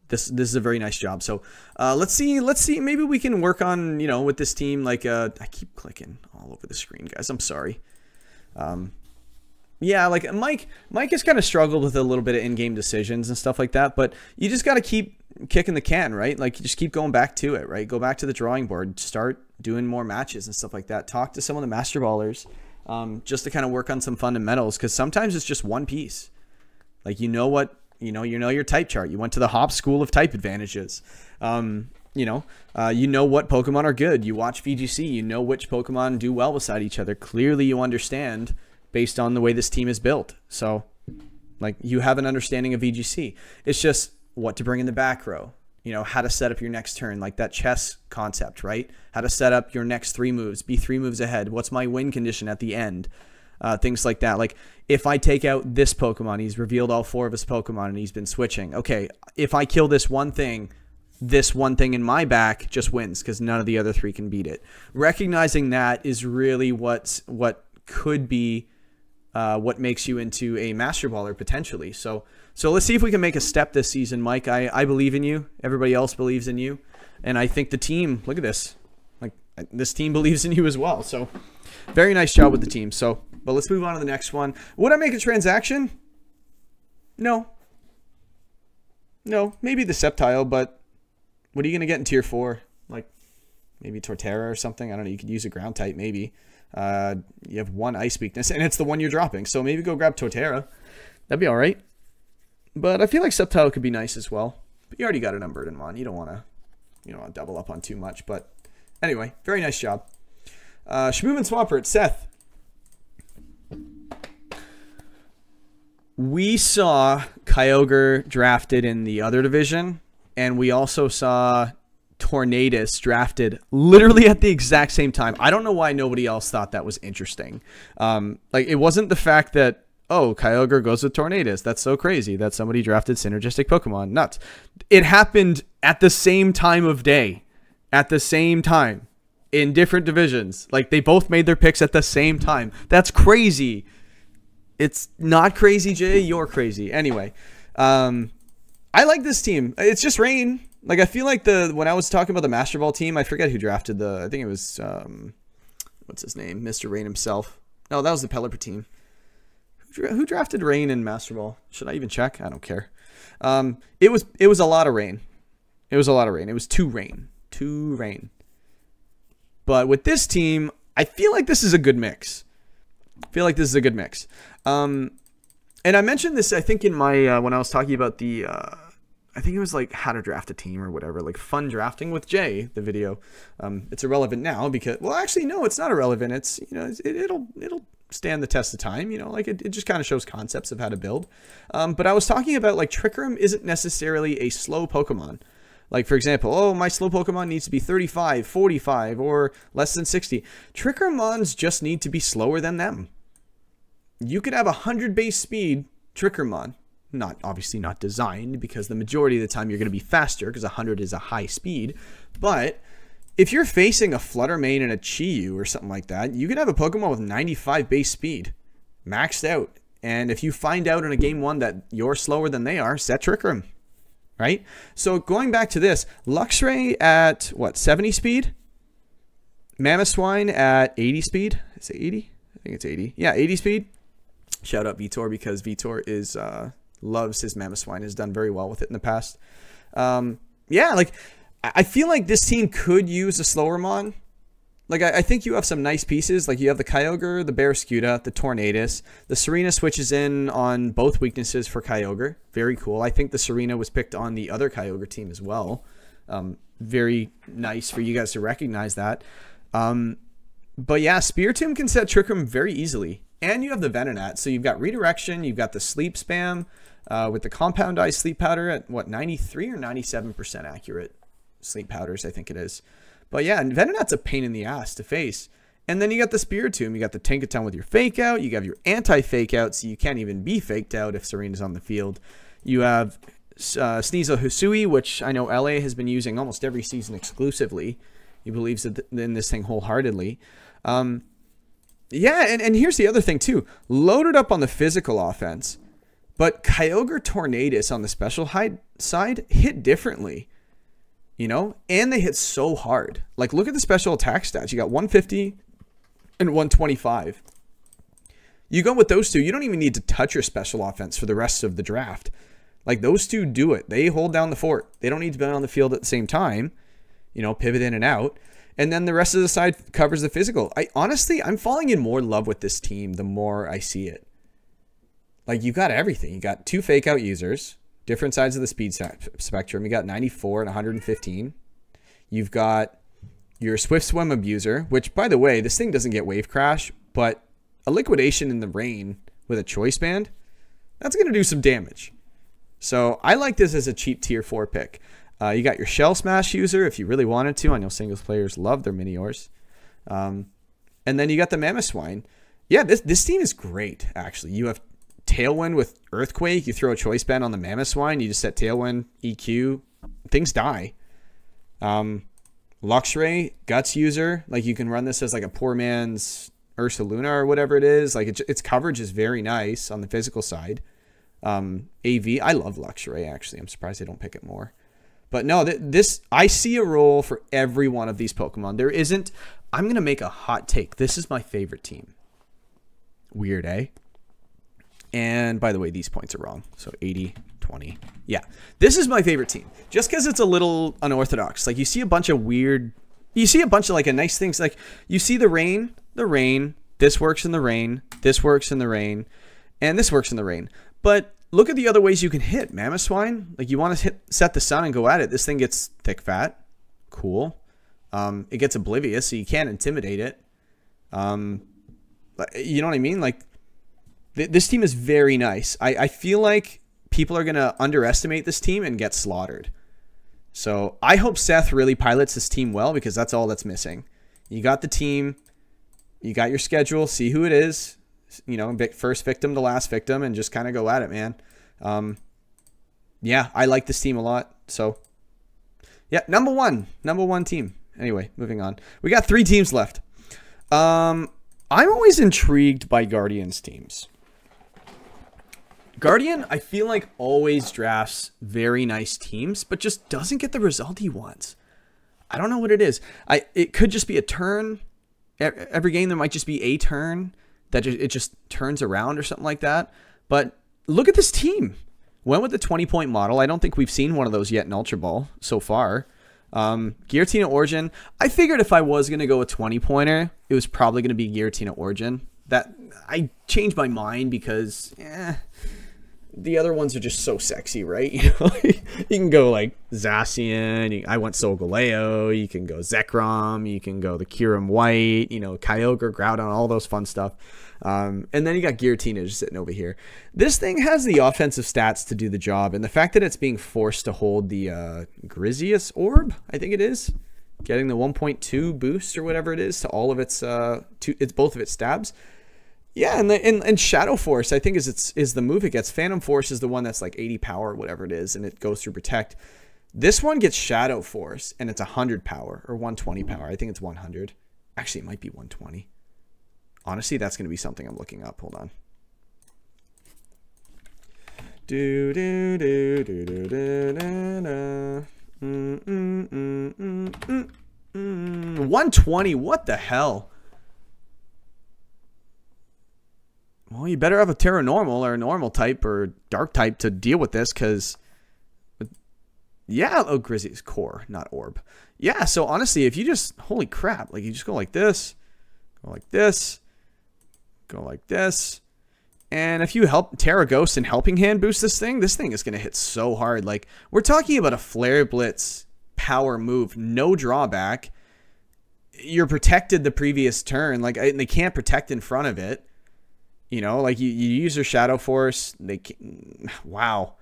this is a very nice job. So let's see. Maybe we can work on, you know, with this team. Like, I keep clicking all over the screen, guys. I'm sorry. Yeah, like Mike has kind of struggled with a little bit of in-game decisions and stuff like that, but you just got to keep kicking the can, right? Like, you just keep going back to it, right? Go back to the drawing board, start doing more matches and stuff like that. Talk to some of the Master Ballers just to kind of work on some fundamentals, because sometimes it's just one piece. Like, you know your type chart. You went to the Hop School of Type Advantages. You know what Pokemon are good. You watch VGC. You know which Pokemon do well beside each other. Clearly, you understand based on the way this team is built. So, like, you have an understanding of VGC. It's just what to bring in the back row. You know, how to set up your next turn, like that chess concept, right? How to set up your next 3 moves, be 3 moves ahead. What's my win condition at the end? Things like that. Like, if I take out this Pokemon, he's revealed all 4 of his Pokemon and he's been switching. Okay, if I kill this one thing in my back just wins because none of the other 3 can beat it. Recognizing that is really what could be what makes you into a Master Baller potentially. So let's see if we can make a step this season, Mike. I believe in you. Everybody else believes in you. And I think the team, look at this. Like, this team believes in you as well. So very nice job with the team. So, but let's move on to the next one. Would I make a transaction? No. No, maybe the Sceptile, but what are you going to get in tier 4? Like, maybe Torterra or something? I don't know. You could use a ground type, maybe. You have 1 ice weakness, and it's the one you're dropping. So maybe go grab Torterra. That'd be all right. But I feel like Sceptile could be nice as well. But you already got an Unburdenmon. You don't want to double up on too much. But anyway, very nice job. Schmoovin Swamperts, Seth. We saw Kyogre drafted in the other division, and we also saw Tornadus drafted literally at the exact same time. I don't know why nobody else thought that was interesting. Like, it wasn't the fact that, oh, Kyogre goes with Tornadus. That's so crazy that somebody drafted synergistic Pokemon. Nuts. It happened at the same time of day. At the same time. In different divisions. Like, they both made their picks at the same time. That's crazy. It's not crazy, Jay. You're crazy. Anyway. I like this team. It's just rain. Like, I feel like when I was talking about the Master Ball team, I forget who drafted I think it was, what's his name? Mr. Rain himself. No, that was the Pelipper team. Who drafted Rain in Master Ball? Should I even check? I don't care. It was a lot of Rain. It was a lot of Rain. It was 2 Rain. 2 Rain. But with this team, I feel like this is a good mix. And I mentioned this, I think, in my when I was talking about the I think it was like how to draft a team or whatever, like fun drafting with Jay, the video. It's irrelevant now because, well, actually, no, it's not irrelevant. It's, you know, it'll stand the test of time, you know, like it just kind of shows concepts of how to build. But I was talking about like Trick Room isn't necessarily a slow Pokemon. Like, for example, oh, my slow Pokemon needs to be 35, 45, or less than 60. Trick Room mons just need to be slower than them. You could have 100 base speed Trick Room mon. Obviously not designed, because the majority of the time you're going to be faster, because 100 is a high speed. But if you're facing a Flutter Mane and a Chi-Yu or something like that, you could have a Pokemon with 95 base speed, maxed out. And if you find out in a game 1 that you're slower than they are, set Trick Room. Right? So going back to this, Luxray at, what, 70 speed? Mamoswine at 80 speed? Is it 80? I think it's 80. Yeah, 80 speed. Shout out Vitor, because Vitor is loves his Mamoswine, has done very well with it in the past. Yeah, like, I feel like this team could use a slower mon. Like, I think you have some nice pieces. Like, you have the Kyogre, the Barraskewda, the Tornadus. The Serena switches in on both weaknesses for Kyogre. Very cool. I think the Serena was picked on the other Kyogre team as well. Very nice for you guys to recognize that. But yeah, Spiritomb can set Trick Room very easily. And you have the Venonat. So you've got Redirection, you've got the Sleep Spam with the Compound Eye Sleep Powder at, what, 93 or 97% accurate Sleep Powders, I think it is. But yeah, and Venonat's a pain in the ass to face. And then you got the Spiritomb, you got the Tinkaton with your Fake Out, you have your Anti-Fake Out, so you can't even be faked out if Serena's on the field. You have Sneasel Hisui, which I know LA has been using almost every season exclusively. He believes in this thing wholeheartedly. Yeah, and here's the other thing too. Loaded up on the physical offense, but Kyogre Tornadus on the special side hit differently. You know? And they hit so hard. Like, look at the special attack stats. You got 150 and 125. You go with those two, you don't even need to touch your special offense for the rest of the draft. Like, those two do it. They hold down the fort. They don't need to be on the field at the same time. You know, pivot in and out. And then the rest of the side covers the physical. Honestly, I'm falling in more love with this team the more I see it. Like, you got everything. You got 2 fake out users, different sides of the speed spectrum. You got 94 and 115. You've got your Swift Swim abuser, which, by the way, this thing doesn't get Wave Crash, but a liquidation in the rain with a Choice Band, that's going to do some damage. So I like this as a cheap tier 4 pick. You got your Shell Smash user if you really wanted to. I know singles players love their Miniors. And then you got the Mamoswine. Yeah, this team is great, actually. You have Tailwind with Earthquake. You throw a Choice Band on the Mamoswine. You just set Tailwind, EQ. Things die. Luxray, Guts user. Like, you can run this as like a poor man's Ursaluna or whatever it is. Like, its coverage is very nice on the physical side. AV, I love Luxray, actually. I'm surprised they don't pick it more. But no, I see a role for every one of these Pokemon. There isn't... I'm going to make a hot take. This is my favorite team. Weird, eh? And by the way, these points are wrong. So 80, 20. Yeah. This is my favorite team. Just because it's a little unorthodox. Like, you see a bunch of weird... You see a bunch of, like, a nice things. Like, you see the rain. This works in the rain. This works in the rain. And this works in the rain. But... look at the other ways you can hit. Mamoswine, like, you want to set the sun and go at it. This thing gets thick fat. Cool. It gets oblivious, so you can't intimidate it. You know what I mean? Like, this team is very nice. I feel like people are going to underestimate this team and get slaughtered. So I hope Seth really pilots this team well, because that's all that's missing. You got the team. You got your schedule. See who it is. You know, first victim to last victim, and just kind of go at it, man. Yeah, I like this team a lot. So, yeah, number one team. Anyway, moving on. We got 3 teams left. I'm always intrigued by Guardian's teams. Guardian, I feel like, always drafts very nice teams, but just doesn't get the result he wants. I don't know what it is. It could just be a turn. Every game there might just be a turn that it just turns around or something like that. But look at this team. Went with the 20-point model. I don't think we've seen one of those yet in Ultra Ball so far. Giratina Origin. I figured if I was going to go with 20-pointer, it was probably going to be Giratina Origin. That I changed my mind because the other ones are just so sexy, right? You know, you can go like Zacian. I went Solgaleo. You can go Zekrom. You can go the Kyurem White. You know, Kyogre, Groudon, all those fun stuff. And then you got Giratina just sitting over here. This thing has the offensive stats to do the job, and the fact that it's being forced to hold the Grizius Orb, I think it is, getting the 1.2 boost or whatever it is to all of its both of its stabs. Yeah, and Shadow Force, I think is the move it gets. Phantom Force is the one that's like 80 power or whatever it is, and it goes through Protect. This one gets Shadow Force, and it's 100 power or 120 power. I think it's 100. Actually, it might be 120. Honestly, that's going to be something I'm looking up. Hold on. 120. What the hell? Well, you better have a Terra Normal or a normal type or dark type to deal with this, because yeah, Grizzly's core, not orb. Yeah, so honestly, if you just, holy crap, like you just go like this, go like this, go like this, and if you help Terra Ghost and Helping Hand boost this thing is going to hit so hard. Like, we're talking about a Flare Blitz power move, no drawback. You're protected the previous turn, like they can't protect in front of it. You know, like you use your Shadow Force. Wow.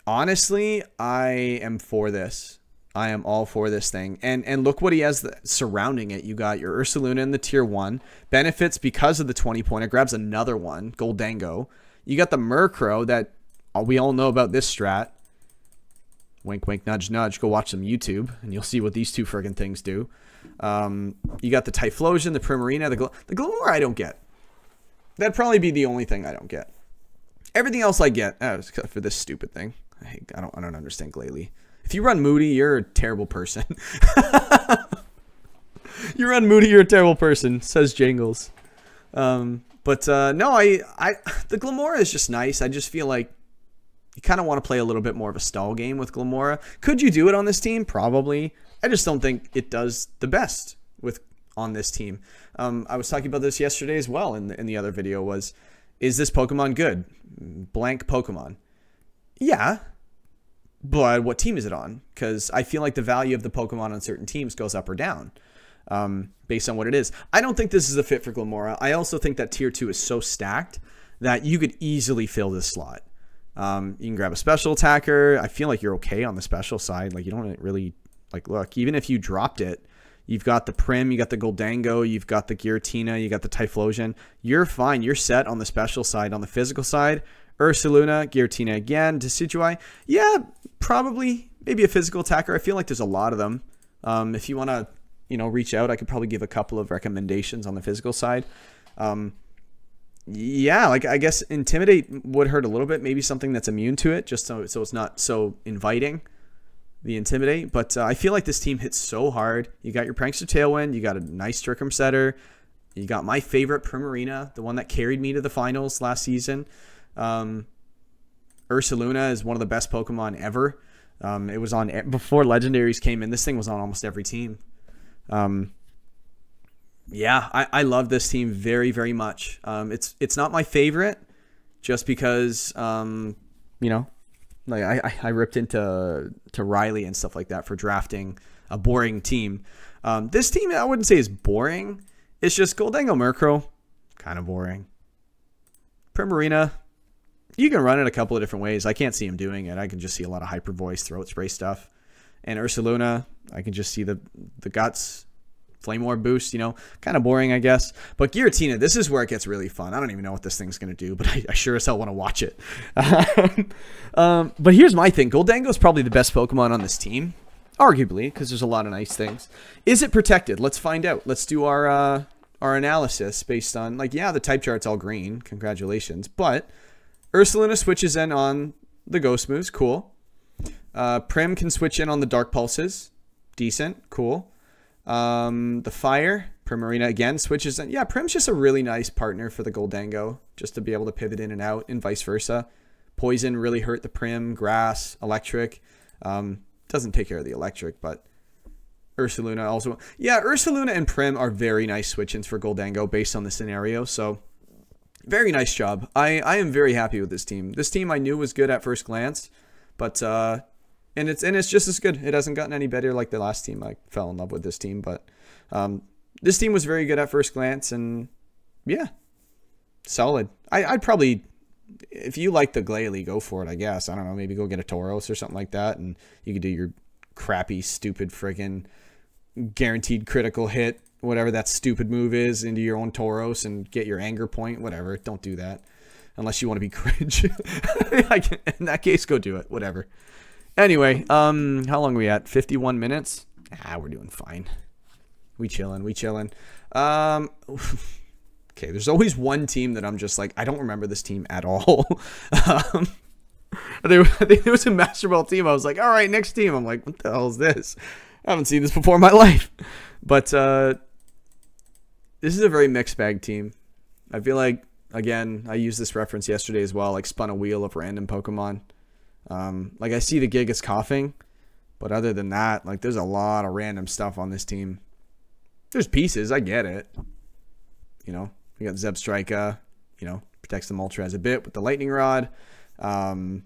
Honestly, I am for this. I am all for this thing. And look what he has surrounding it. You got your Ursaluna in the tier 1. Benefits because of the 20-pointer. Grabs another one. Goldango. You got the Murkrow that we all know about this strat. Wink, wink, nudge, nudge. Go watch some YouTube, and you'll see what these two friggin' things do. You got the Typhlosion, the Primarina, the Glimmora I don't get. That'd probably be the only thing I don't get. Everything else I get, except for this stupid thing. I don't understand Glalie. If you run Moody, you're a terrible person. You run Moody, you're a terrible person, says Jangles. No, the Glimmora is just nice. I just feel like you kind of want to play a little bit more of a stall game with Glimmora. Could you do it on this team? Probably. I just don't think it does the best on this team. I was talking about this yesterday as well in the other video. Is this Pokemon good? Blank Pokemon. Yeah. But what team is it on? Because I feel like the value of the Pokemon on certain teams goes up or down based on what it is. I don't think this is a fit for Glimmora. I also think that tier 2 is so stacked that you could easily fill this slot. You can grab a special attacker. I feel like you're okay on the special side. Like, you don't really, like, look, even if you dropped it, you've got the Prim, you got the Goldango, you've got the Giratina, you got the Typhlosion. You're fine. You're set on the special side. On the physical side, Ursaluna, Giratina again, Decidueye. Yeah, probably maybe a physical attacker. I feel like there's a lot of them. If you want to, reach out, I could probably give a couple of recommendations on the physical side. Yeah, like I guess Intimidate would hurt a little bit. Maybe something that's immune to it, just so it's not so inviting. The Intimidate, but I feel like this team hits so hard. You got your Prankster Tailwind, you got a nice Trick'em Setter, you got my favorite Primarina, the one that carried me to the finals last season. Ursaluna is one of the best Pokemon ever. It was on before Legendaries came in. This thing was on almost every team. Yeah, I love this team very, very much. It's not my favorite, just because like I ripped into Riley and stuff like that for drafting a boring team. This team I wouldn't say is boring. It's just Goldango Murkrow, kind of boring. Primarina, you can run it a couple of different ways. I can't see him doing it. I can just see a lot of Hyper Voice, Throat Spray stuff. And Ursaluna, I can just see the guts, Flame Orb boost, kind of boring, I guess. But Giratina, this is where it gets really fun. I don't even know what this thing's going to do, but I sure as hell want to watch it. But here's my thing. Goldango is probably the best Pokemon on this team, arguably, because there's a lot of nice things. Is it protected? Let's find out. Let's do our analysis based on, the type chart's all green. Congratulations. But Ursaluna switches in on the Ghost moves. Cool. Prim can switch in on the Dark Pulses. Decent. Cool. The Fire Primarina again switches. And yeah, Prim's just a really nice partner for the Goldango, just to be able to pivot in and out and vice versa. Poison really hurt the Prim. Grass, Electric. Doesn't take care of the Electric, but Ursaluna also. Yeah, Ursaluna and Prim are very nice switch-ins for Goldango based on the scenario. So very nice job. I am very happy with this team. This team I knew was good at first glance, but and it's just as good. It hasn't gotten any better like the last team. I fell in love with this team, but this team was very good at first glance, and yeah, solid. I'd probably, if you like the Glalie, go for it, I guess. I don't know, maybe go get a Tauros or something like that, and you could do your crappy, stupid, friggin' guaranteed critical hit, whatever that stupid move is, into your own Tauros and get your anger point, whatever. Don't do that. Unless you want to be cringe. In that case, go do it. Whatever. Anyway, how long are we at? 51 minutes? We're doing fine. We chillin'. Okay, there's always one team that I'm just like, I don't remember this team at all. I think there was a Master Ball team. I was like, all right, next team. I'm like, what the hell is this? I haven't seen this before in my life. But this is a very mixed bag team. I feel like, again, I used this reference yesterday as well, like spun a wheel of random Pokemon. Like I see the Gigas coughing, but other than that, like there's a lot of random stuff on this team. There's pieces, I get it. You know, we got Zebstrika, you know, protects the Moltres a bit with the Lightning Rod. Mind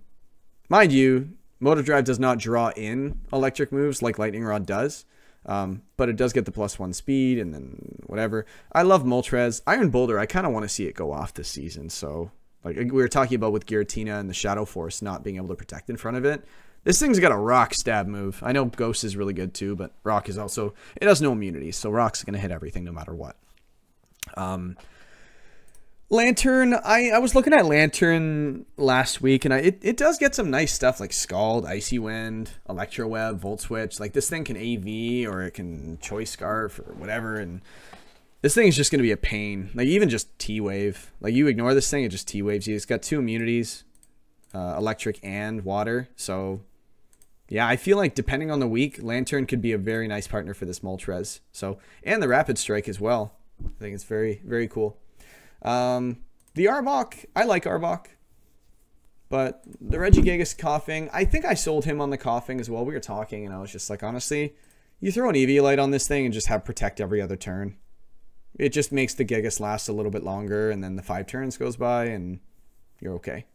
you, Motor Drive does not draw in electric moves like Lightning Rod does. But it does get the +1 speed and then whatever. I love Moltres. Iron Boulder, I kind of want to see it go off this season. So, like we were talking about with Giratina and the Shadow Force not being able to protect in front of it. This thing's got a Rock stab move. I know Ghost is really good too, but Rock is also, it has no immunity. So Rock's going to hit everything no matter what. Lantern, I was looking at Lantern last week, and it does get some nice stuff like Scald, Icy Wind, Electro Web, Volt Switch. Like this thing can AV or it can Choice Scarf or whatever, and this thing is just going to be a pain. Like even just T-Wave. Like you ignore this thing, it just T-Waves you. It's got 2 immunities, Electric and Water. So yeah, I feel like depending on the week, Lantern could be a very nice partner for this Moltres. So, and the Rapid Strike as well. I think it's very, very cool. The Arbok, I like Arbok, but the Regigigas coughing, I think I sold him on the coughing as well. We were talking and I was just like, honestly, you throw an Eviolite on this thing and just have Protect every other turn. It just makes the Gigas last a little bit longer, and then the 5 turns goes by and you're okay.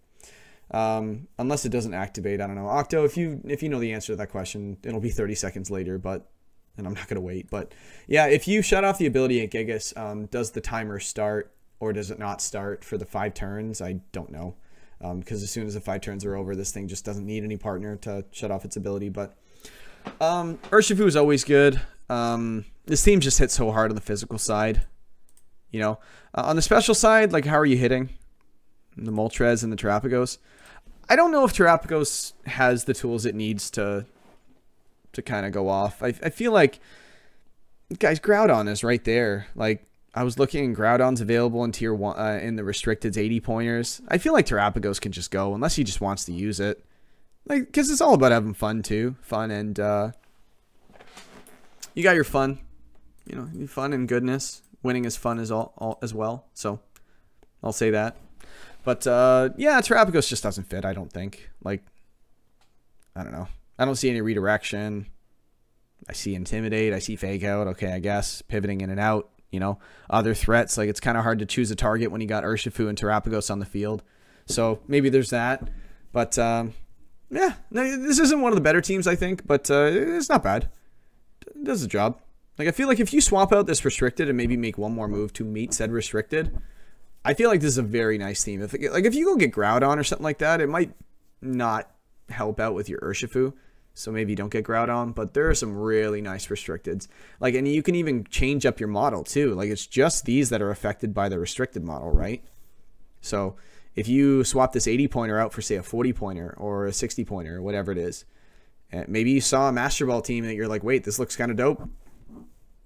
Unless it doesn't activate, I don't know. Octo, if you know the answer to that question, it'll be 30 seconds later, and I'm not going to wait. But yeah, if you shut off the ability at Gigas, does the timer start? Or does it not start for the 5 turns? I don't know. Because as soon as the 5 turns are over, this thing just doesn't need any partner to shut off its ability. But Urshifu is always good. This team just hits so hard on the physical side. You know, on the special side, like how are you hitting? The Moltres and the Terapagos. I don't know if Terapagos has the tools it needs to kind of go off. I feel like, guys, Groudon is right there. Like, I was looking, and Groudon's available in Tier 1 in the restricted 80 pointers. I feel like Terapagos can just go unless he just wants to use it, like because it's all about having fun too, and you got your fun, you know, fun and goodness. Winning is fun as as well. So I'll say that. But yeah, Terapagos just doesn't fit. I don't think. Like, I don't know. I don't see any redirection. I see Intimidate. I see Fake Out. Okay, I guess pivoting in and out. You know, other threats, like it's kind of hard to choose a target when you got Urshifu and Terapagos on the field. So maybe there's that. But yeah, this isn't one of the better teams, I think, but it's not bad. It does the job. Like I feel like if you swap out this restricted and maybe make one more move to meet said restricted, I feel like this is a very nice team. If you go get Groudon or something like that, it might not help out with your Urshifu. So maybe you don't get Groudon, but there are some really nice restricteds. Like, and you can even change up your model too. Like, it's just these that are affected by the restricted model, right? So if you swap this 80 pointer out for say a 40 pointer or a 60 pointer or whatever it is, maybe you saw a Master Ball team that you're like, wait, this looks kind of dope.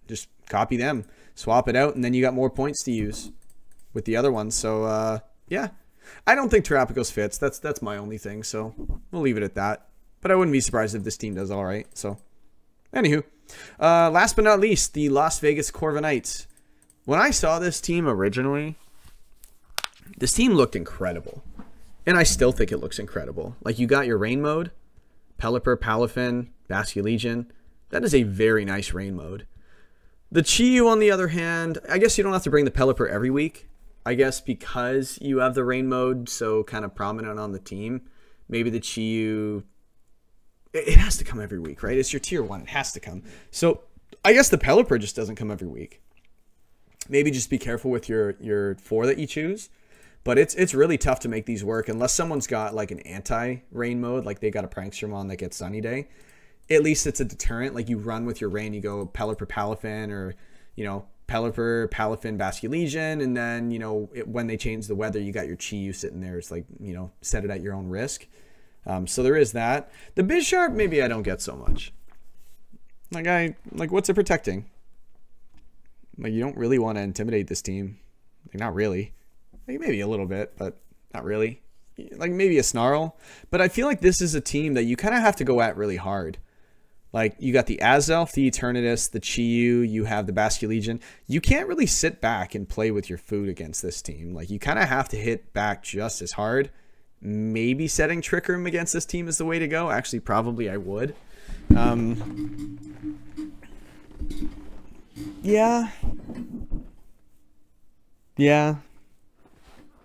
Just copy them, swap it out, and then you got more points to use with the other ones. So yeah, I don't think Terapagos fits. That's my only thing. So we'll leave it at that. But I wouldn't be surprised if this team does all right. So, anywho, Last but not least, the Las Vegas Corviknights. When I saw this team originally, this team looked incredible. And I still think it looks incredible. Like, you got your rain mode, Pelipper, Palafin, Basculegion. That is a very nice rain mode. The Chi-Yu, on the other hand, I guess you don't have to bring the Pelipper every week. I guess because you have the rain mode so kind of prominent on the team, maybe the Chi-Yu, it has to come every week, right? It's your tier 1. It has to come. So I guess the Pelipper just doesn't come every week. Maybe just be careful with your 4 that you choose. But it's really tough to make these work unless someone's got like an anti-rain mode, like they got a Prankster on that gets Sunny Day. At least it's a deterrent. Like, you run with your rain, you go Pelipper, Palafin, or, you know, Pelipper, Palafin, Basculegion, and then, you know, when they change the weather, you got your Chi-Yu sitting there. It's like, you know, set it at your own risk. So there is that. The Bisharp, maybe I don't get so much. Like what's it protecting? Like, you don't really want to intimidate this team. Like, not really. Like, maybe a little bit, but not really. Like, maybe a Snarl. But I feel like this is a team that you kind of have to go at really hard. Like, you got the Azelf, the Eternatus, the Chi-Yu, you have the Basculegion. You can't really sit back and play with your food against this team. Like, you kind of have to hit back just as hard. Maybe setting Trick Room against this team is the way to go. Actually, probably I would. Yeah.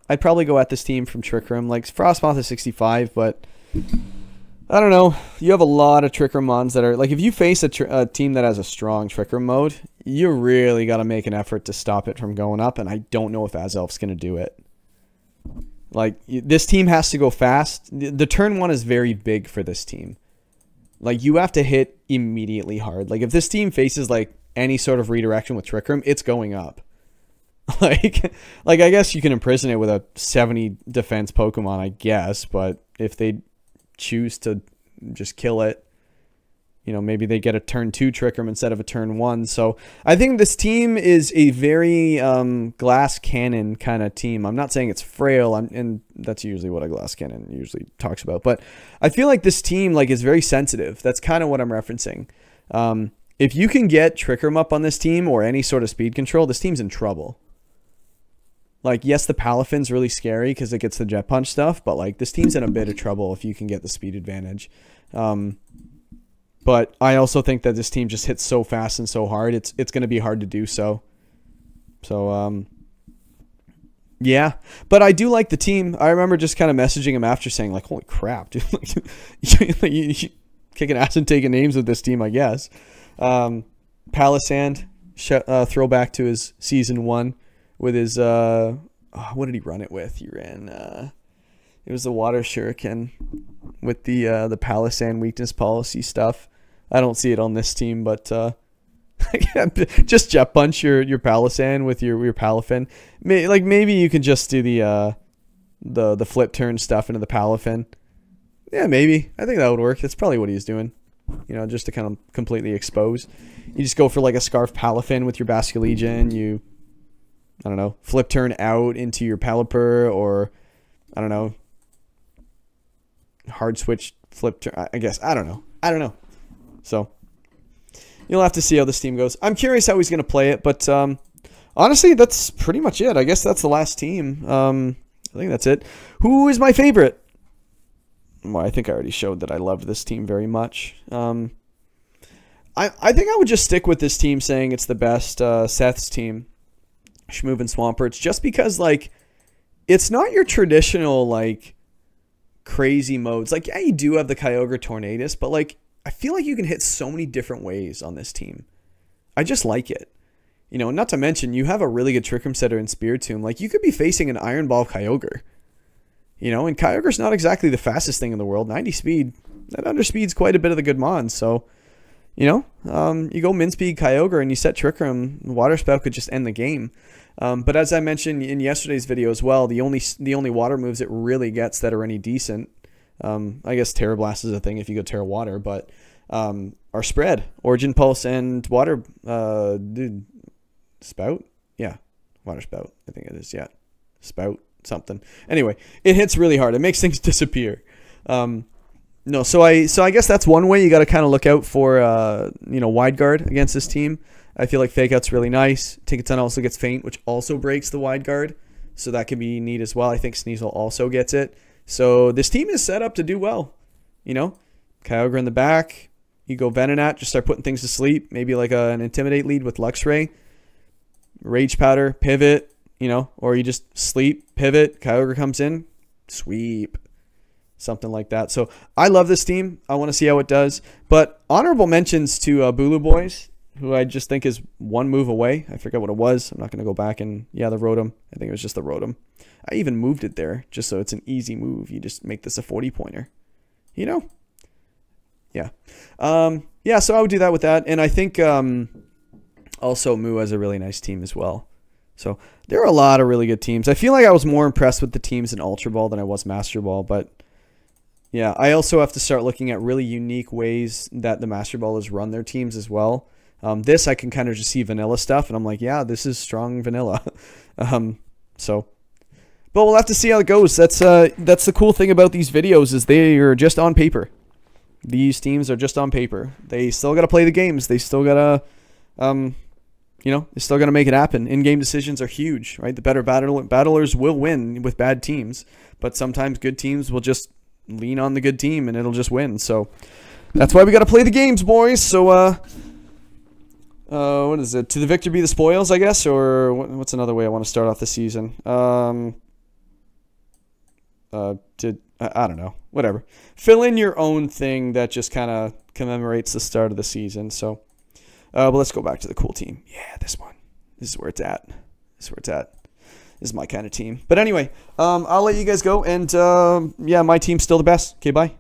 I'd probably go at this team from Trick Room. Like, Frostmoth is 65, but I don't know. You have a lot of Trick Room mons that are... Like, if you face a team that has a strong Trick Room mode, you really got to make an effort to stop it from going up, and I don't know if Azelf's going to do it. Like, this team has to go fast. The turn 1 is very big for this team. Like, you have to hit immediately hard. Like, if this team faces, like, any sort of redirection with Trick Room, it's going up. Like I guess you can imprison it with a 70 defense Pokemon, I guess, but if they choose to just kill it, you know, maybe they get a turn 2 Trick Room instead of a turn 1. So I think this team is a very glass cannon kind of team. I'm not saying it's frail, and that's usually what a glass cannon usually talks about, but I feel like this team, like, is very sensitive. That's kind of what I'm referencing. If you can get Trick Room up on this team or any sort of speed control, this team's in trouble. Like, yes, the Palafin's really scary because it gets the Jet Punch stuff, but, like, this team's in a bit of trouble if you can get the speed advantage. But I also think that this team just hits so fast and so hard, it's going to be hard to do so. So, yeah. But I do like the team. I remember just kind of messaging him after saying, like, holy crap, dude. you kicking ass and taking names with this team, I guess. Palisand, throwback to his Season 1. With his, what did he run it with? He ran, it was the Water Shuriken with the Palisand weakness policy stuff. I don't see it on this team, but just Jet Punch your Palisand with your Palafin. Maybe you can just do the flip turn stuff into the Palafin. Yeah, maybe. I think that would work. That's probably what he's doing. You know, just to kind of completely expose. You just go for like a Scarf Palafin with your Basculegion. I don't know, flip turn out into your Pelipper, or I don't know, hard switch flip turn. I guess I don't know. So you'll have to see how this team goes. I'm curious how he's going to play it, but honestly, that's pretty much it. I guess that's the last team. I think that's it. Who is my favorite? Well, I think I already showed that I loved this team very much. I think I would just stick with this team, saying it's the best Seth's team. Schmoovin Swamperts, just because, like, it's not your traditional, like, crazy modes. Like, yeah, you do have the Kyogre Tornadus, but, like, I feel like you can hit so many different ways on this team. I just like it. You know, not to mention, you have a really good Trick Room setter in Spiritomb. Like, you could be facing an Iron Ball Kyogre. You know, and Kyogre's not exactly the fastest thing in the world. 90 speed, that underspeeds quite a bit of the good mons, so... You know, you go min speed Kyogre and you set Trick Room, Water Spout could just end the game. But as I mentioned in yesterday's video as well, the only water moves it really gets that are any decent, I guess Terra Blast is a thing if you go Terra Water, but are spread. Origin Pulse and Water Spout? Yeah, Water Spout, I think it is, yeah. Spout, something. Anyway, it hits really hard. It makes things disappear. No, so I guess that's one way you got to kind of look out for, wide guard against this team. I feel like Fake Out's really nice. Tinkaton also gets Feint, which also breaks the wide guard. So that could be neat as well. I think Sneasel also gets it. So this team is set up to do well. Kyogre in the back. You go Venonat, just start putting things to sleep. Maybe like an Intimidate lead with Luxray. Rage Powder, pivot, or you just sleep, pivot. Kyogre comes in, sweep. Something like that. So I love this team. I want to see how it does. But honorable mentions to Bulu Boys, who I just think is one move away. I forget what it was. I'm not going to go back and, the Rotom. I think it was just the Rotom. I even moved it there just so it's an easy move. You just make this a 40-pointer. Yeah. So I would do that with that. And I think also Moo has a really nice team as well. So there are a lot of really good teams. I feel like I was more impressed with the teams in Ultra Ball than I was Master Ball. But yeah, I also have to start looking at really unique ways that the Master Ballers run their teams as well. This I can kind of just see vanilla stuff, and I'm like, yeah, this is strong vanilla. But we'll have to see how it goes. That's the cool thing about these videos is they are just on paper. These teams are just on paper. They still got to play the games. They still got to, they still got to make it happen. In-game decisions are huge, right? The better battlers will win with bad teams, but sometimes good teams will just lean on the good team and it'll just win. So that's why we got to play the games, boys. So, what is it? To the victor be the spoils, I guess? Or what's another way I want to start off the season? I don't know. Whatever. Fill in your own thing that just kind of commemorates the start of the season. So, but let's go back to the cool team. Yeah, this one. This is where it's at. This is my kind of team. But anyway, I'll let you guys go. And, my team's still the best. Okay, bye.